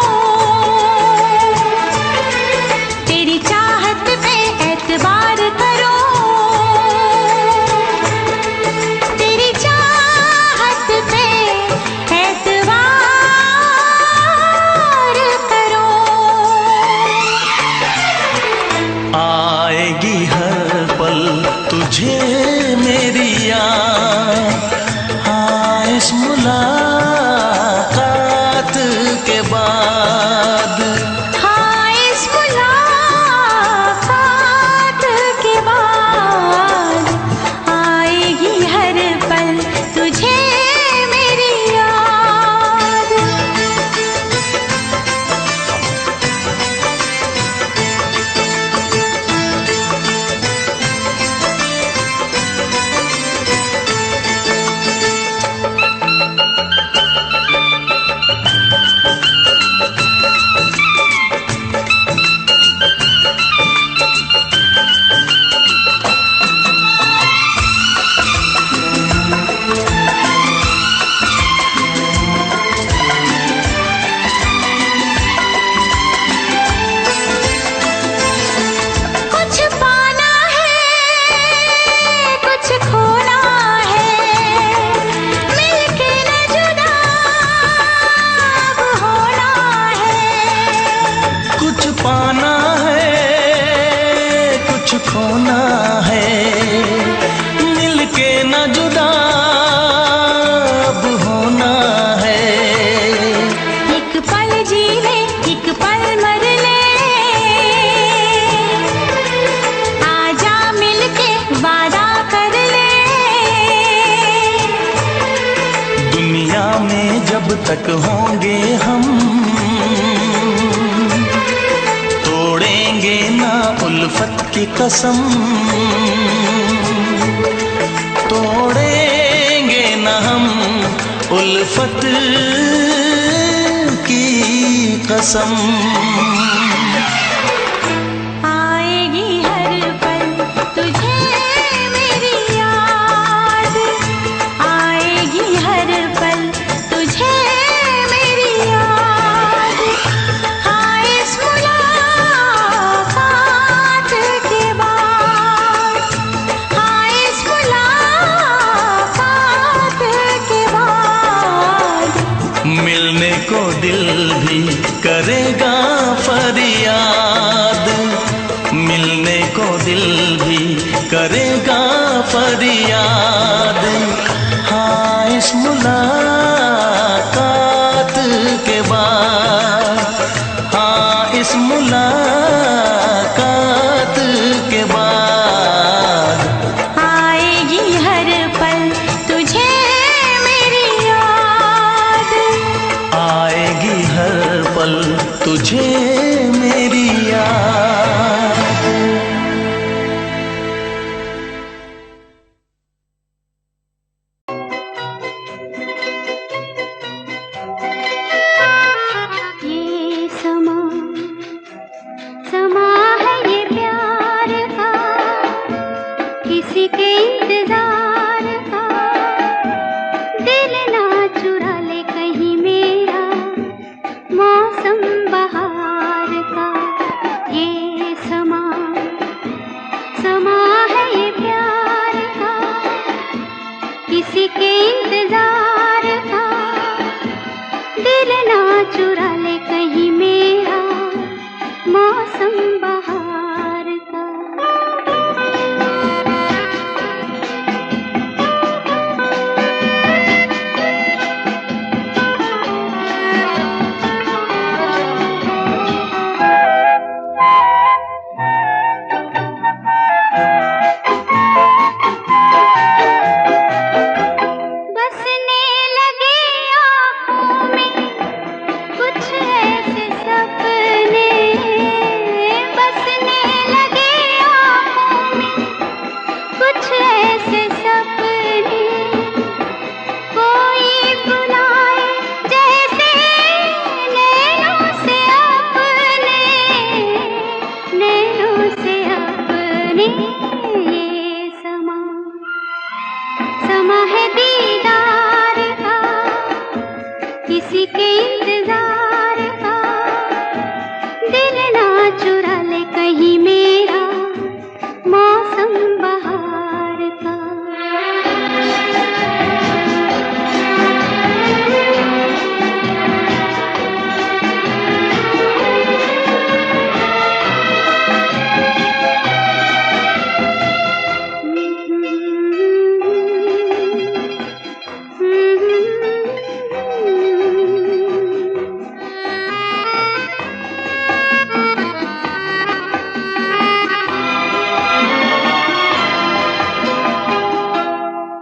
तेरी चाहत पे एतबार करूं, तेरी चाहत पे एतबार करूं। आएगी हर पल तुझे मेरी याद, हाँ इस मुलाकात के बाद, हाँ इस मुलाकात के बाद, आएगी हर पल तुझे मेरी याद। कुछ पाना है, कुछ खोना है, मिलके न जुदा अब होना है। कुछ पाना है, कुछ खोना है, मिलके न जुदा अब होना है, एक पल जीवे एक पल मर तक होंगे हम, तोड़ेंगे ना उल्फत की कसम, तोड़ेंगे ना हम उल्फत की कसम। आएगी हर पल तुझे मेरी याद, आएगी हर पल तुझे मेरी याद। हाँ इस मुलाकात के बाद, हाँ इस मुलाकात के बाद मिलने को दिल भी करेगा फरियाद, मिलने को दिल भी करेगा फरियाद। हाँ इस मुलाकात के बाद, हाँ इस मुलाकात के बाद आएगी हर पल तुझे मेरी याद, आएगी हर पल तुझे मेरी याद। ये समा समा है ये प्यार का, किसी के इंतजार का। दिल ना चुरा ले कहीं मेरा मौसम बहार का। ये समा समा है ये प्यार का, किसी के इंतजार का। दिल ना चुरा ले कहीं मेरा मौसम बहार का। बसने लगे आँखों में कुछ ऐसे सपने, बसने लगे आँखों में कुछ ऐसे सपने। कोई बुलाए जैसे नैनों से अपने, नैनों से अपने। ये समा समा है दीदार का, किसी के इंतजार का। दिल ना चुरा ले कहीं मेरा मौसम बहार का।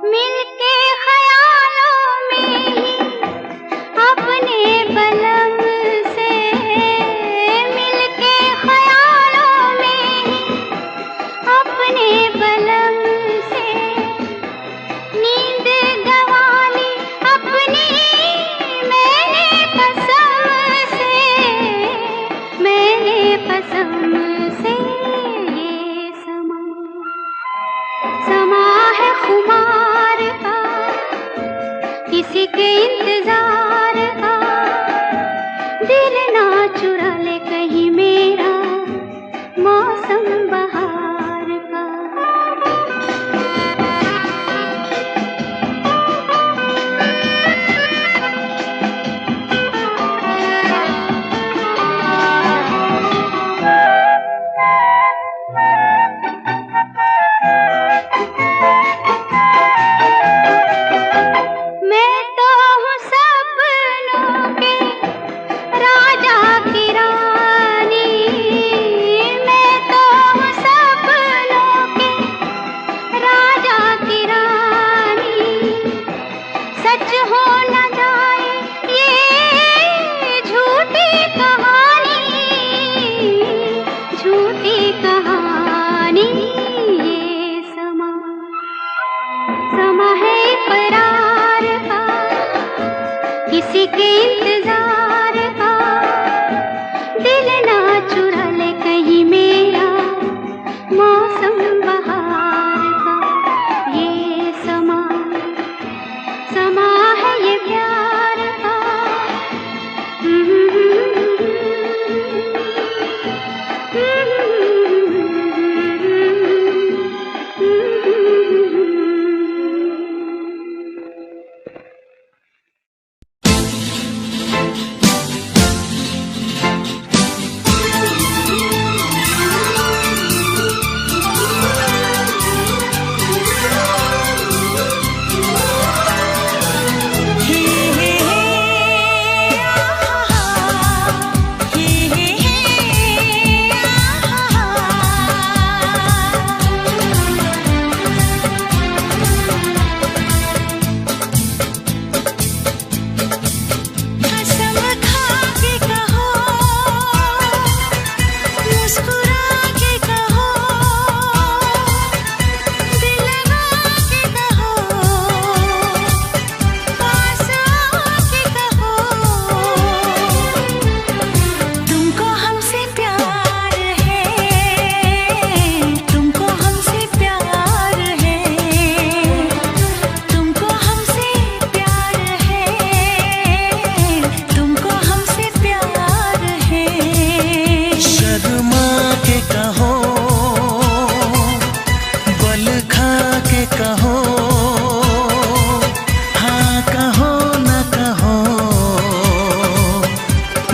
मिलके ख्यालों में ही अपने बलम से, मिलके ख्यालों में ही अपने बलम से। नींद गंवाली अपनी मैंने कसम से, मैंने कसम से। ये समा समा है खुमार का, किसी के इंतजार का। दिल ना चुरा ले कहीं मेरा मौसम बहार का। मैं तो हूँ सब दिल ना चुरा ले कहीं मेरा मौसम बहार का। ये समा समा है ये प्यार का।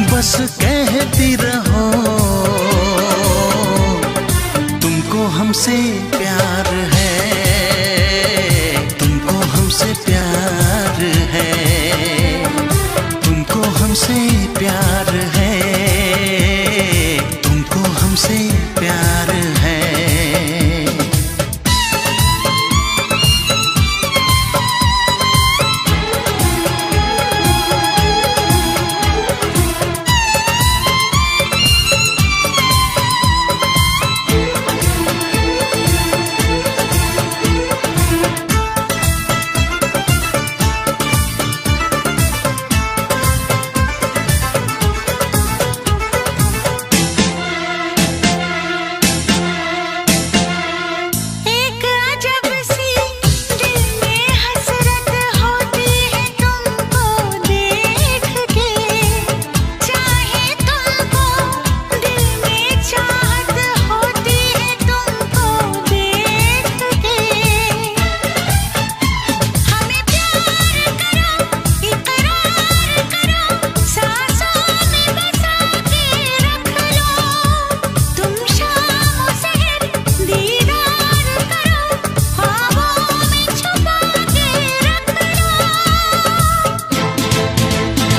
बस कहती रहो तुमको हमसे प्यार है, तुमको हमसे प्यार है, तुमको हमसे प्यार है, तुमको हमसे प्यार है।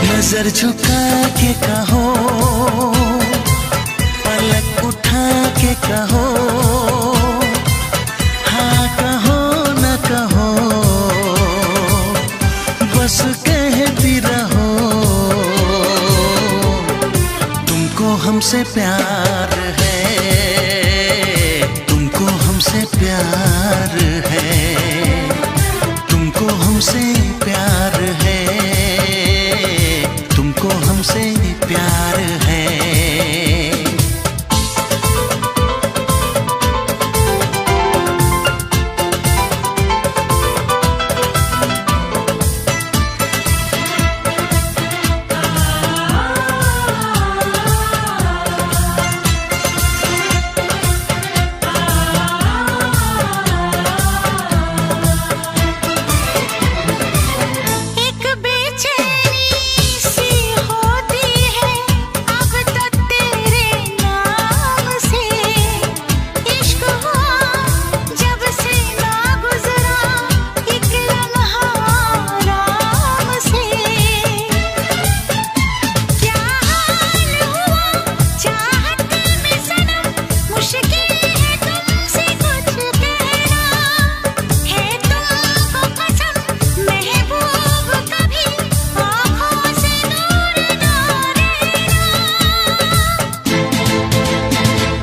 नजर झुका के कहो, पलक उठा के कहो, हाँ कहो न कहो, बस कहती रहो तुमको हमसे प्यार है, तुमको हमसे प्यार है, तुमको हमसे प्यार है, तुमको हमसे प्यार है।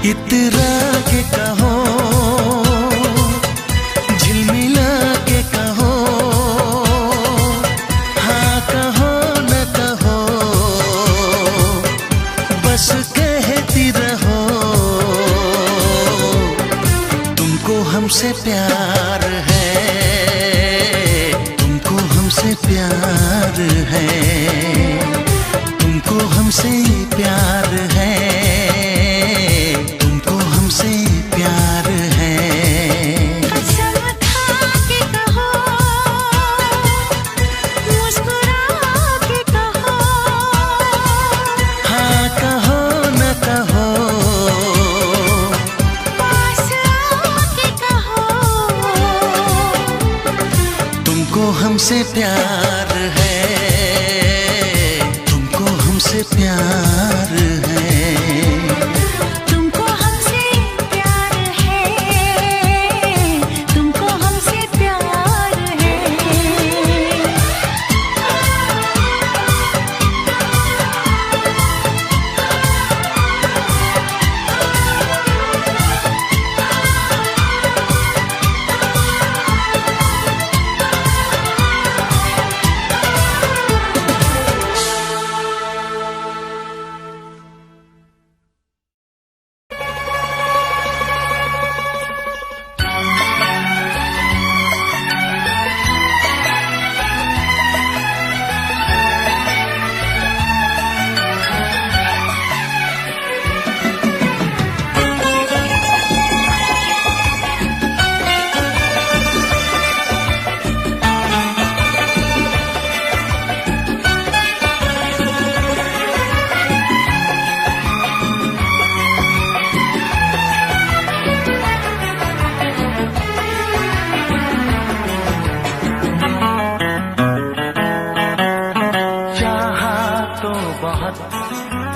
इतरा के कहो, झिलमिला के कहो, हाँ कहो न कहो, बस कह कहती रहो तुमको हमसे प्यार है, तुमको हमसे प्यार है, तुमको हमसे प्यार है, तुमको हमसे प्यार है। कसम खा के कहो, मुस्कुरा के कहो, हाँ कहो न कहो, पास आके कहो, तुमको हमसे प्यार है, तुमको हमसे प्यार है। तुमको हमसे प्यार है, तुमको हमसे प्यार है।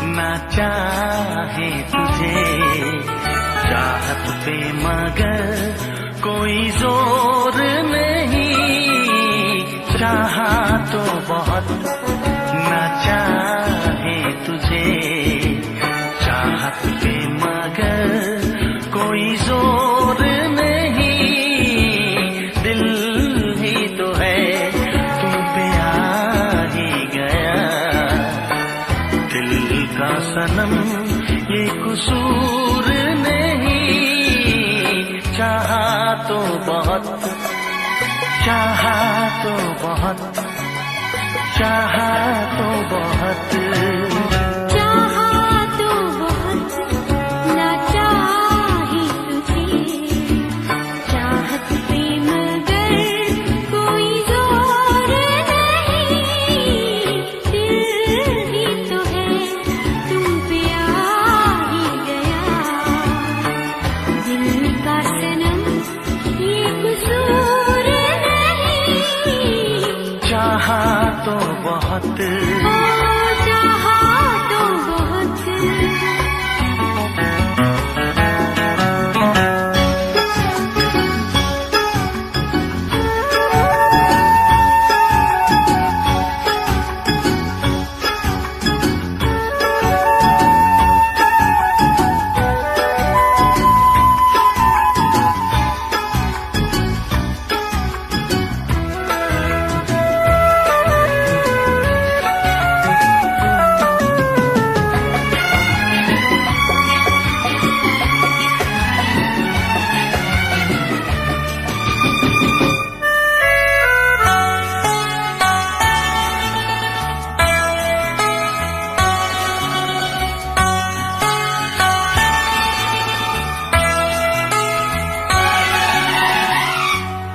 ना चाहे तुझे चाहत पे मगर कोई जोर नहीं, चाहा तो बहुत ना चाहे तुझे चाहत पे मगर कोई जोर नहीं, दिल ही तो है तुम पे आ ही गया, दिल का सनम ये कसूर नहीं, चाहा तो बहुत, चाहा तो बहुत, चाहा तो बहुत, चाहा तो बहुत ना चाहे तुझे चाहत पे मगर कोई जोर नहीं, दिल ही तो है तुम पे आ ही गया, दिल का सनम ये कसूर नहीं, चाहा तो बहुत, चाहा तो बहुत।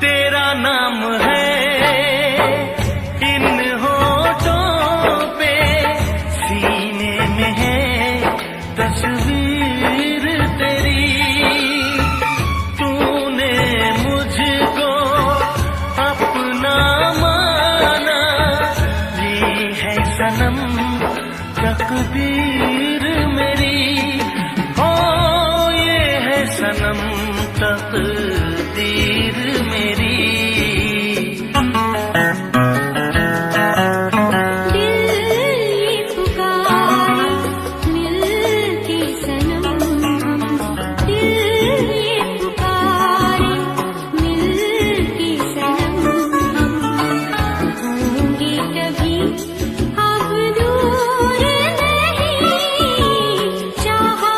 तेरा नाम है इन होठों पे, सीने में है तस्वीर तेरी, तूने मुझको अपना माना, ये है सनम तकदीर मेरी, ओ ये है सनम तकदीर मेरी। दिल ये पुकारे मिलके सनम, दिल ये पुकारे मिलके सनम, होंगे कभी अब दूर नहीं, चाहा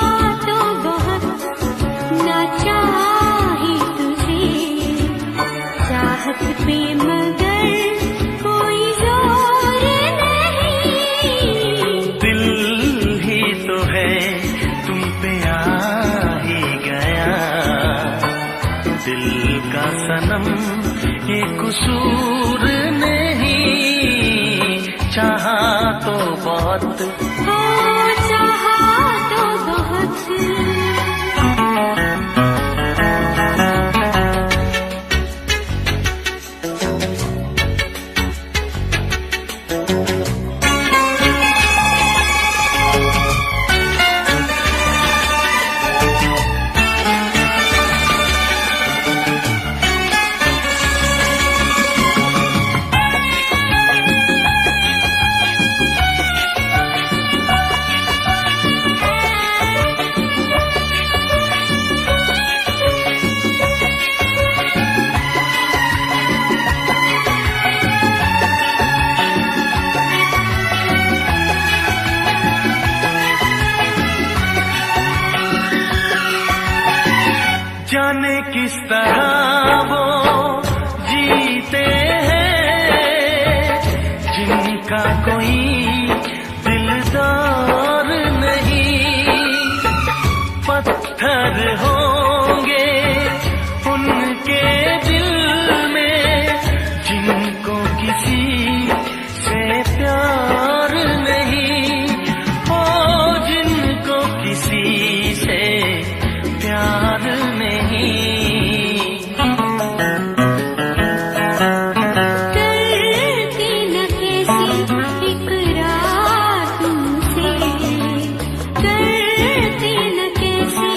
सनम ये कसूर नहीं, चाहा तो बहुत, हो चाहा तो बहुत। जाने किस तरह वो जीते हैं जिनका कोई दिलदार नहीं, पत्थर होंगे उनके दिल में जिनको किसी से प्यार नहीं, ओ जिनको किसी से प्यार नहीं। करती न कैसी इकरार तुमसे, करती न कैसी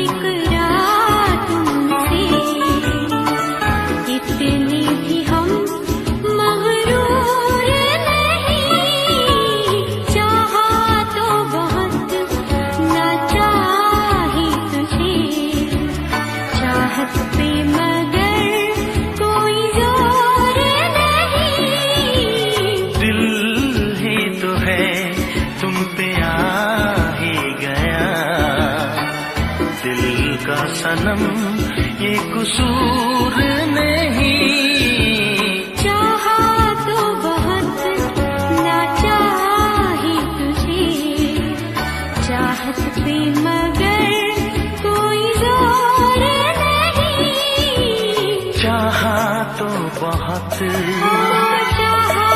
इकरार तुमसे, इतने भी हम मगरूर नहीं, चाहा तो बहुत न चाही तुझे, चाहत पे मगर कोई जोर नहीं। दिल ही तो है तुम पे आ ही गया, दिल का सनम ये कसूर नहीं, चाहा तो बहुत ना चाही तुझे, चाहत पे मगर कोई जोर नहीं। चाहा तो बहुत, चाहा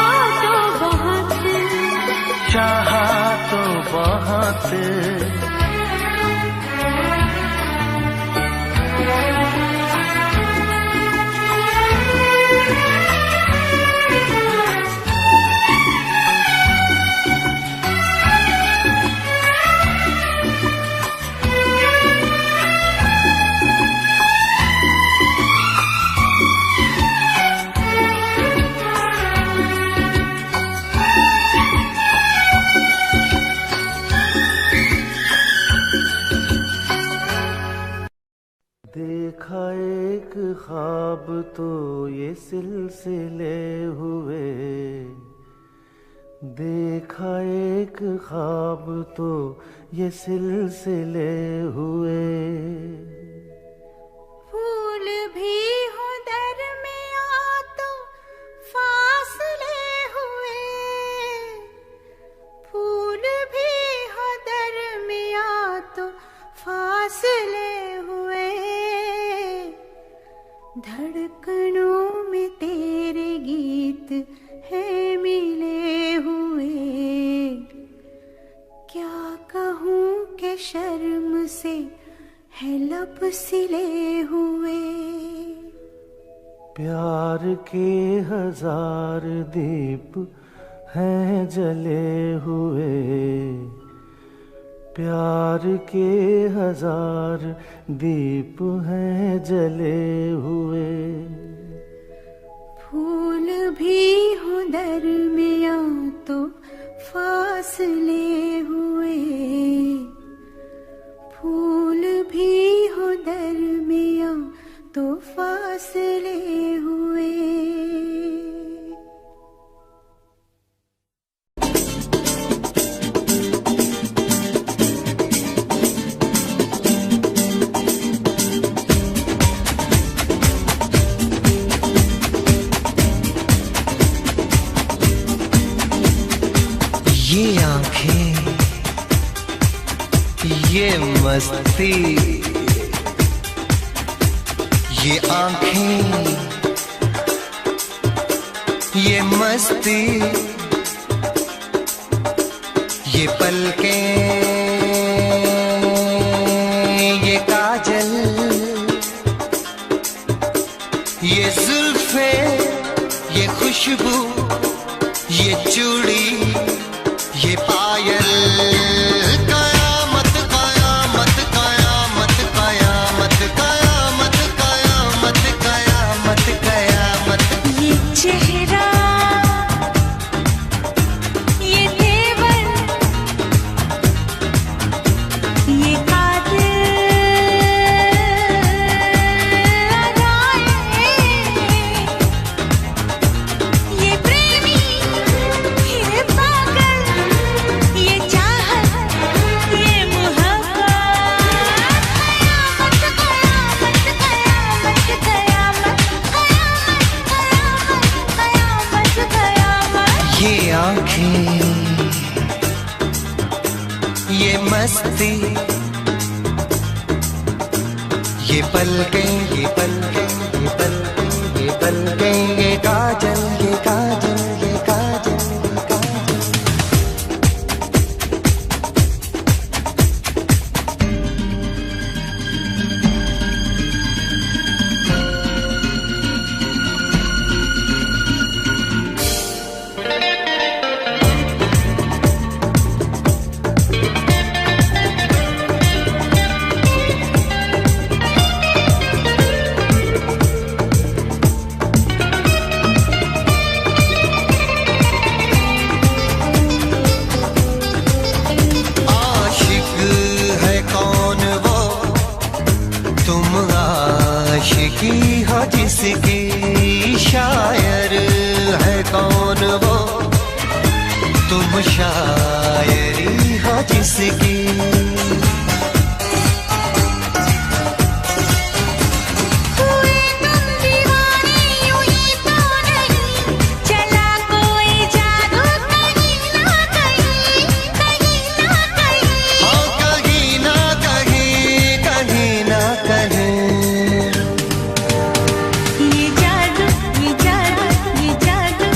तो बहुत, चाहा तो बहुत। देखा एक ख्वाब तो ये सिलसिले हुए, देखा एक ख्वाब तो ये सिलसिले हुए। फूल भी हो दरमिया तो फासले हुए, फूल भी हो दरमिया तो फासले हुए, धड़कनों में तेरे गीत है मिले हुए, क्या कहूँ कि शर्म से है लब सिले हुए। प्यार के हजार दीप हैं जले हुए, प्यार के हजार दीप हैं जले हुए। फूल भी हो दरमिया तो फासले हुए, फूल भी हो दरमिया तो फासले हुए। ये आंखें, ये मस्ती, ये आंखें, ये मस्ती, ये पलकें, ये काजल, ये जुल्फे, ये खुशबू, ये चूड़ी, ये पायल, कयामत कयामत कयामत कयामत कयामत कयामत कयामत कयामत। ये चेहरा, ये तेवर, ये कातिल अदाएं, ये प्रेमी, ये पागल, ये चाहत, ये मोहब्बत, कयामत कयामत कयामत कयामत कयामत कयामत कयामत। ये आंखें, ये मस्ती, ये पलकें, ये पलकें, ये पलकें, ये पलकें, ये काजल, ये काजल, ये काजल, ये काजल। आशिक है कौन वो, तुम आशिकी हो जिसकी, शायर है कौन वो, तुम शायरी हो जिसकी। हुए तुम दीवाने यूं ही तो नहीं, चला कोई जादू कहीं ना कहीं, कहीं ना कहीं। हाँ कहीं ना कहीं, कहीं ना कहीं। ये जादू, ये जादू, ये जादू,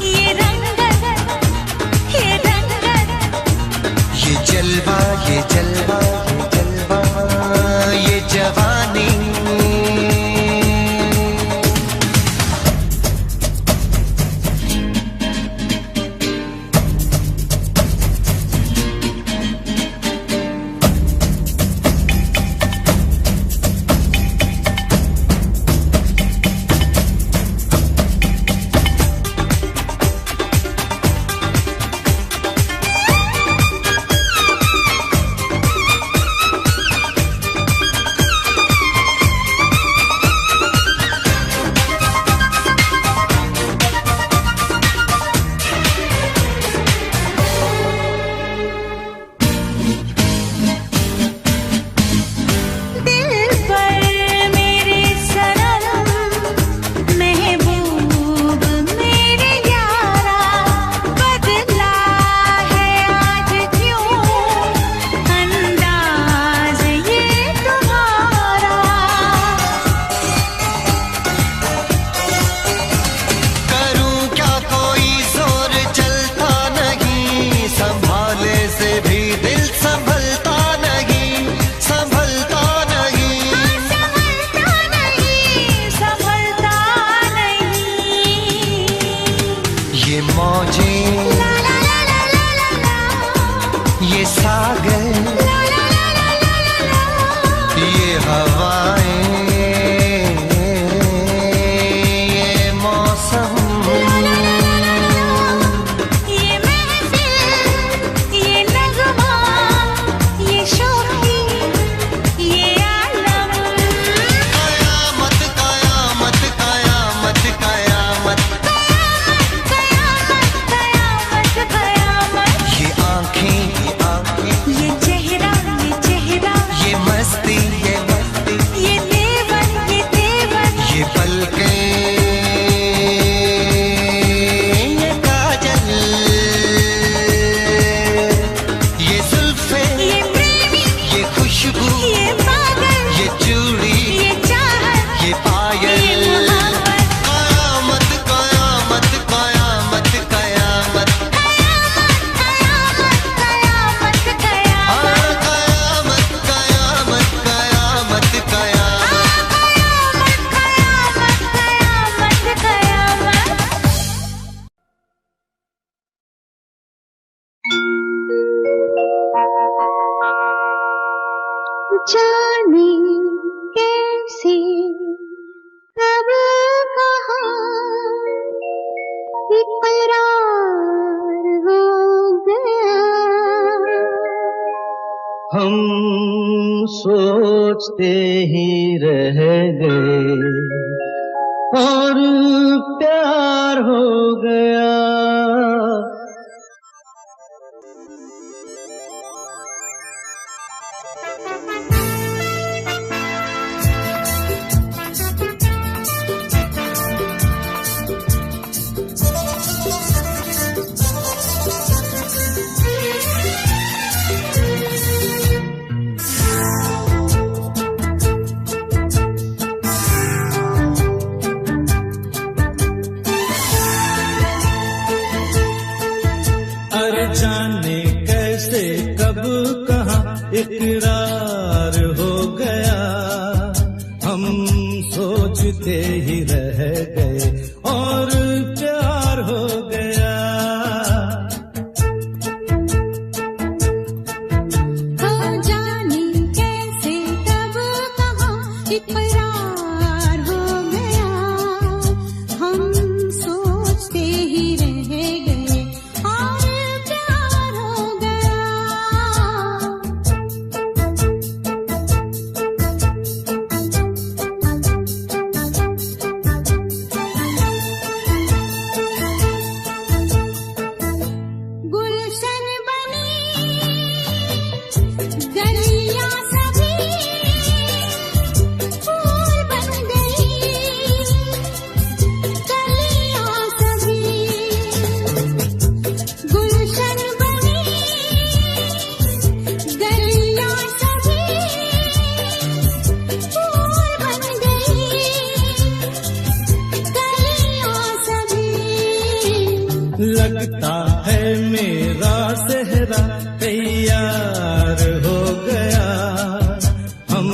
ये रंगत, ये रंगत, ये जलवा, जाने कैसे कब कहाँ इकरार हो गया। हम सोचते ही रह गए और प्यार हो गया। जाने कैसे कब कहाँ इकरार हो गया। हम सोचते ही रह गए और प्यार हो गया। जाने कैसे कब कहाँ इकरार हो गया। हम सोचते ही रह गए और लगता है मेरा सेहरा तैयार हो गया। हम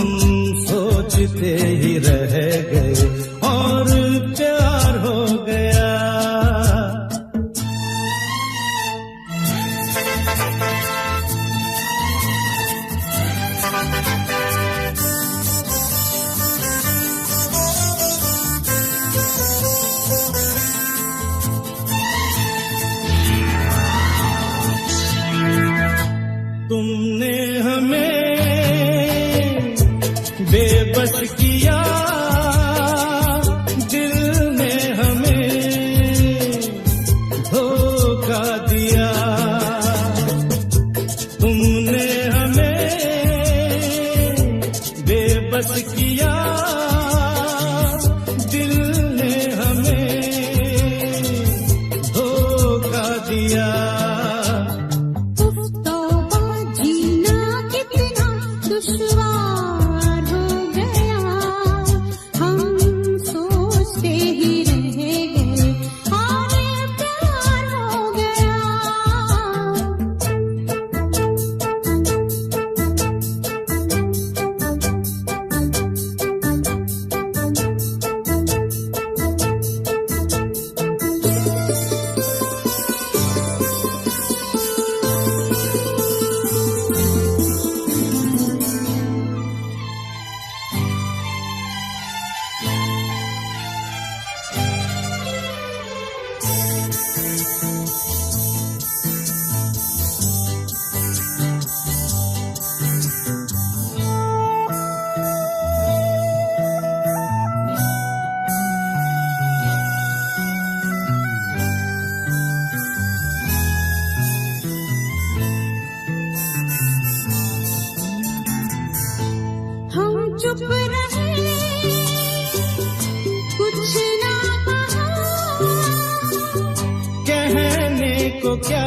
सोचते ही रह गए और प्यार हो गया। तुमने हमें बेबस किया, दिल ने हमें धोखा दिया। तुमने हमें बेबस किया, दिल ने हमें धोखा दिया। दुश्वार हो गया। हम सोचते ही रह गए और प्यार हो गया। हम चुप रहे, कुछ ना कहा, कहने को क्या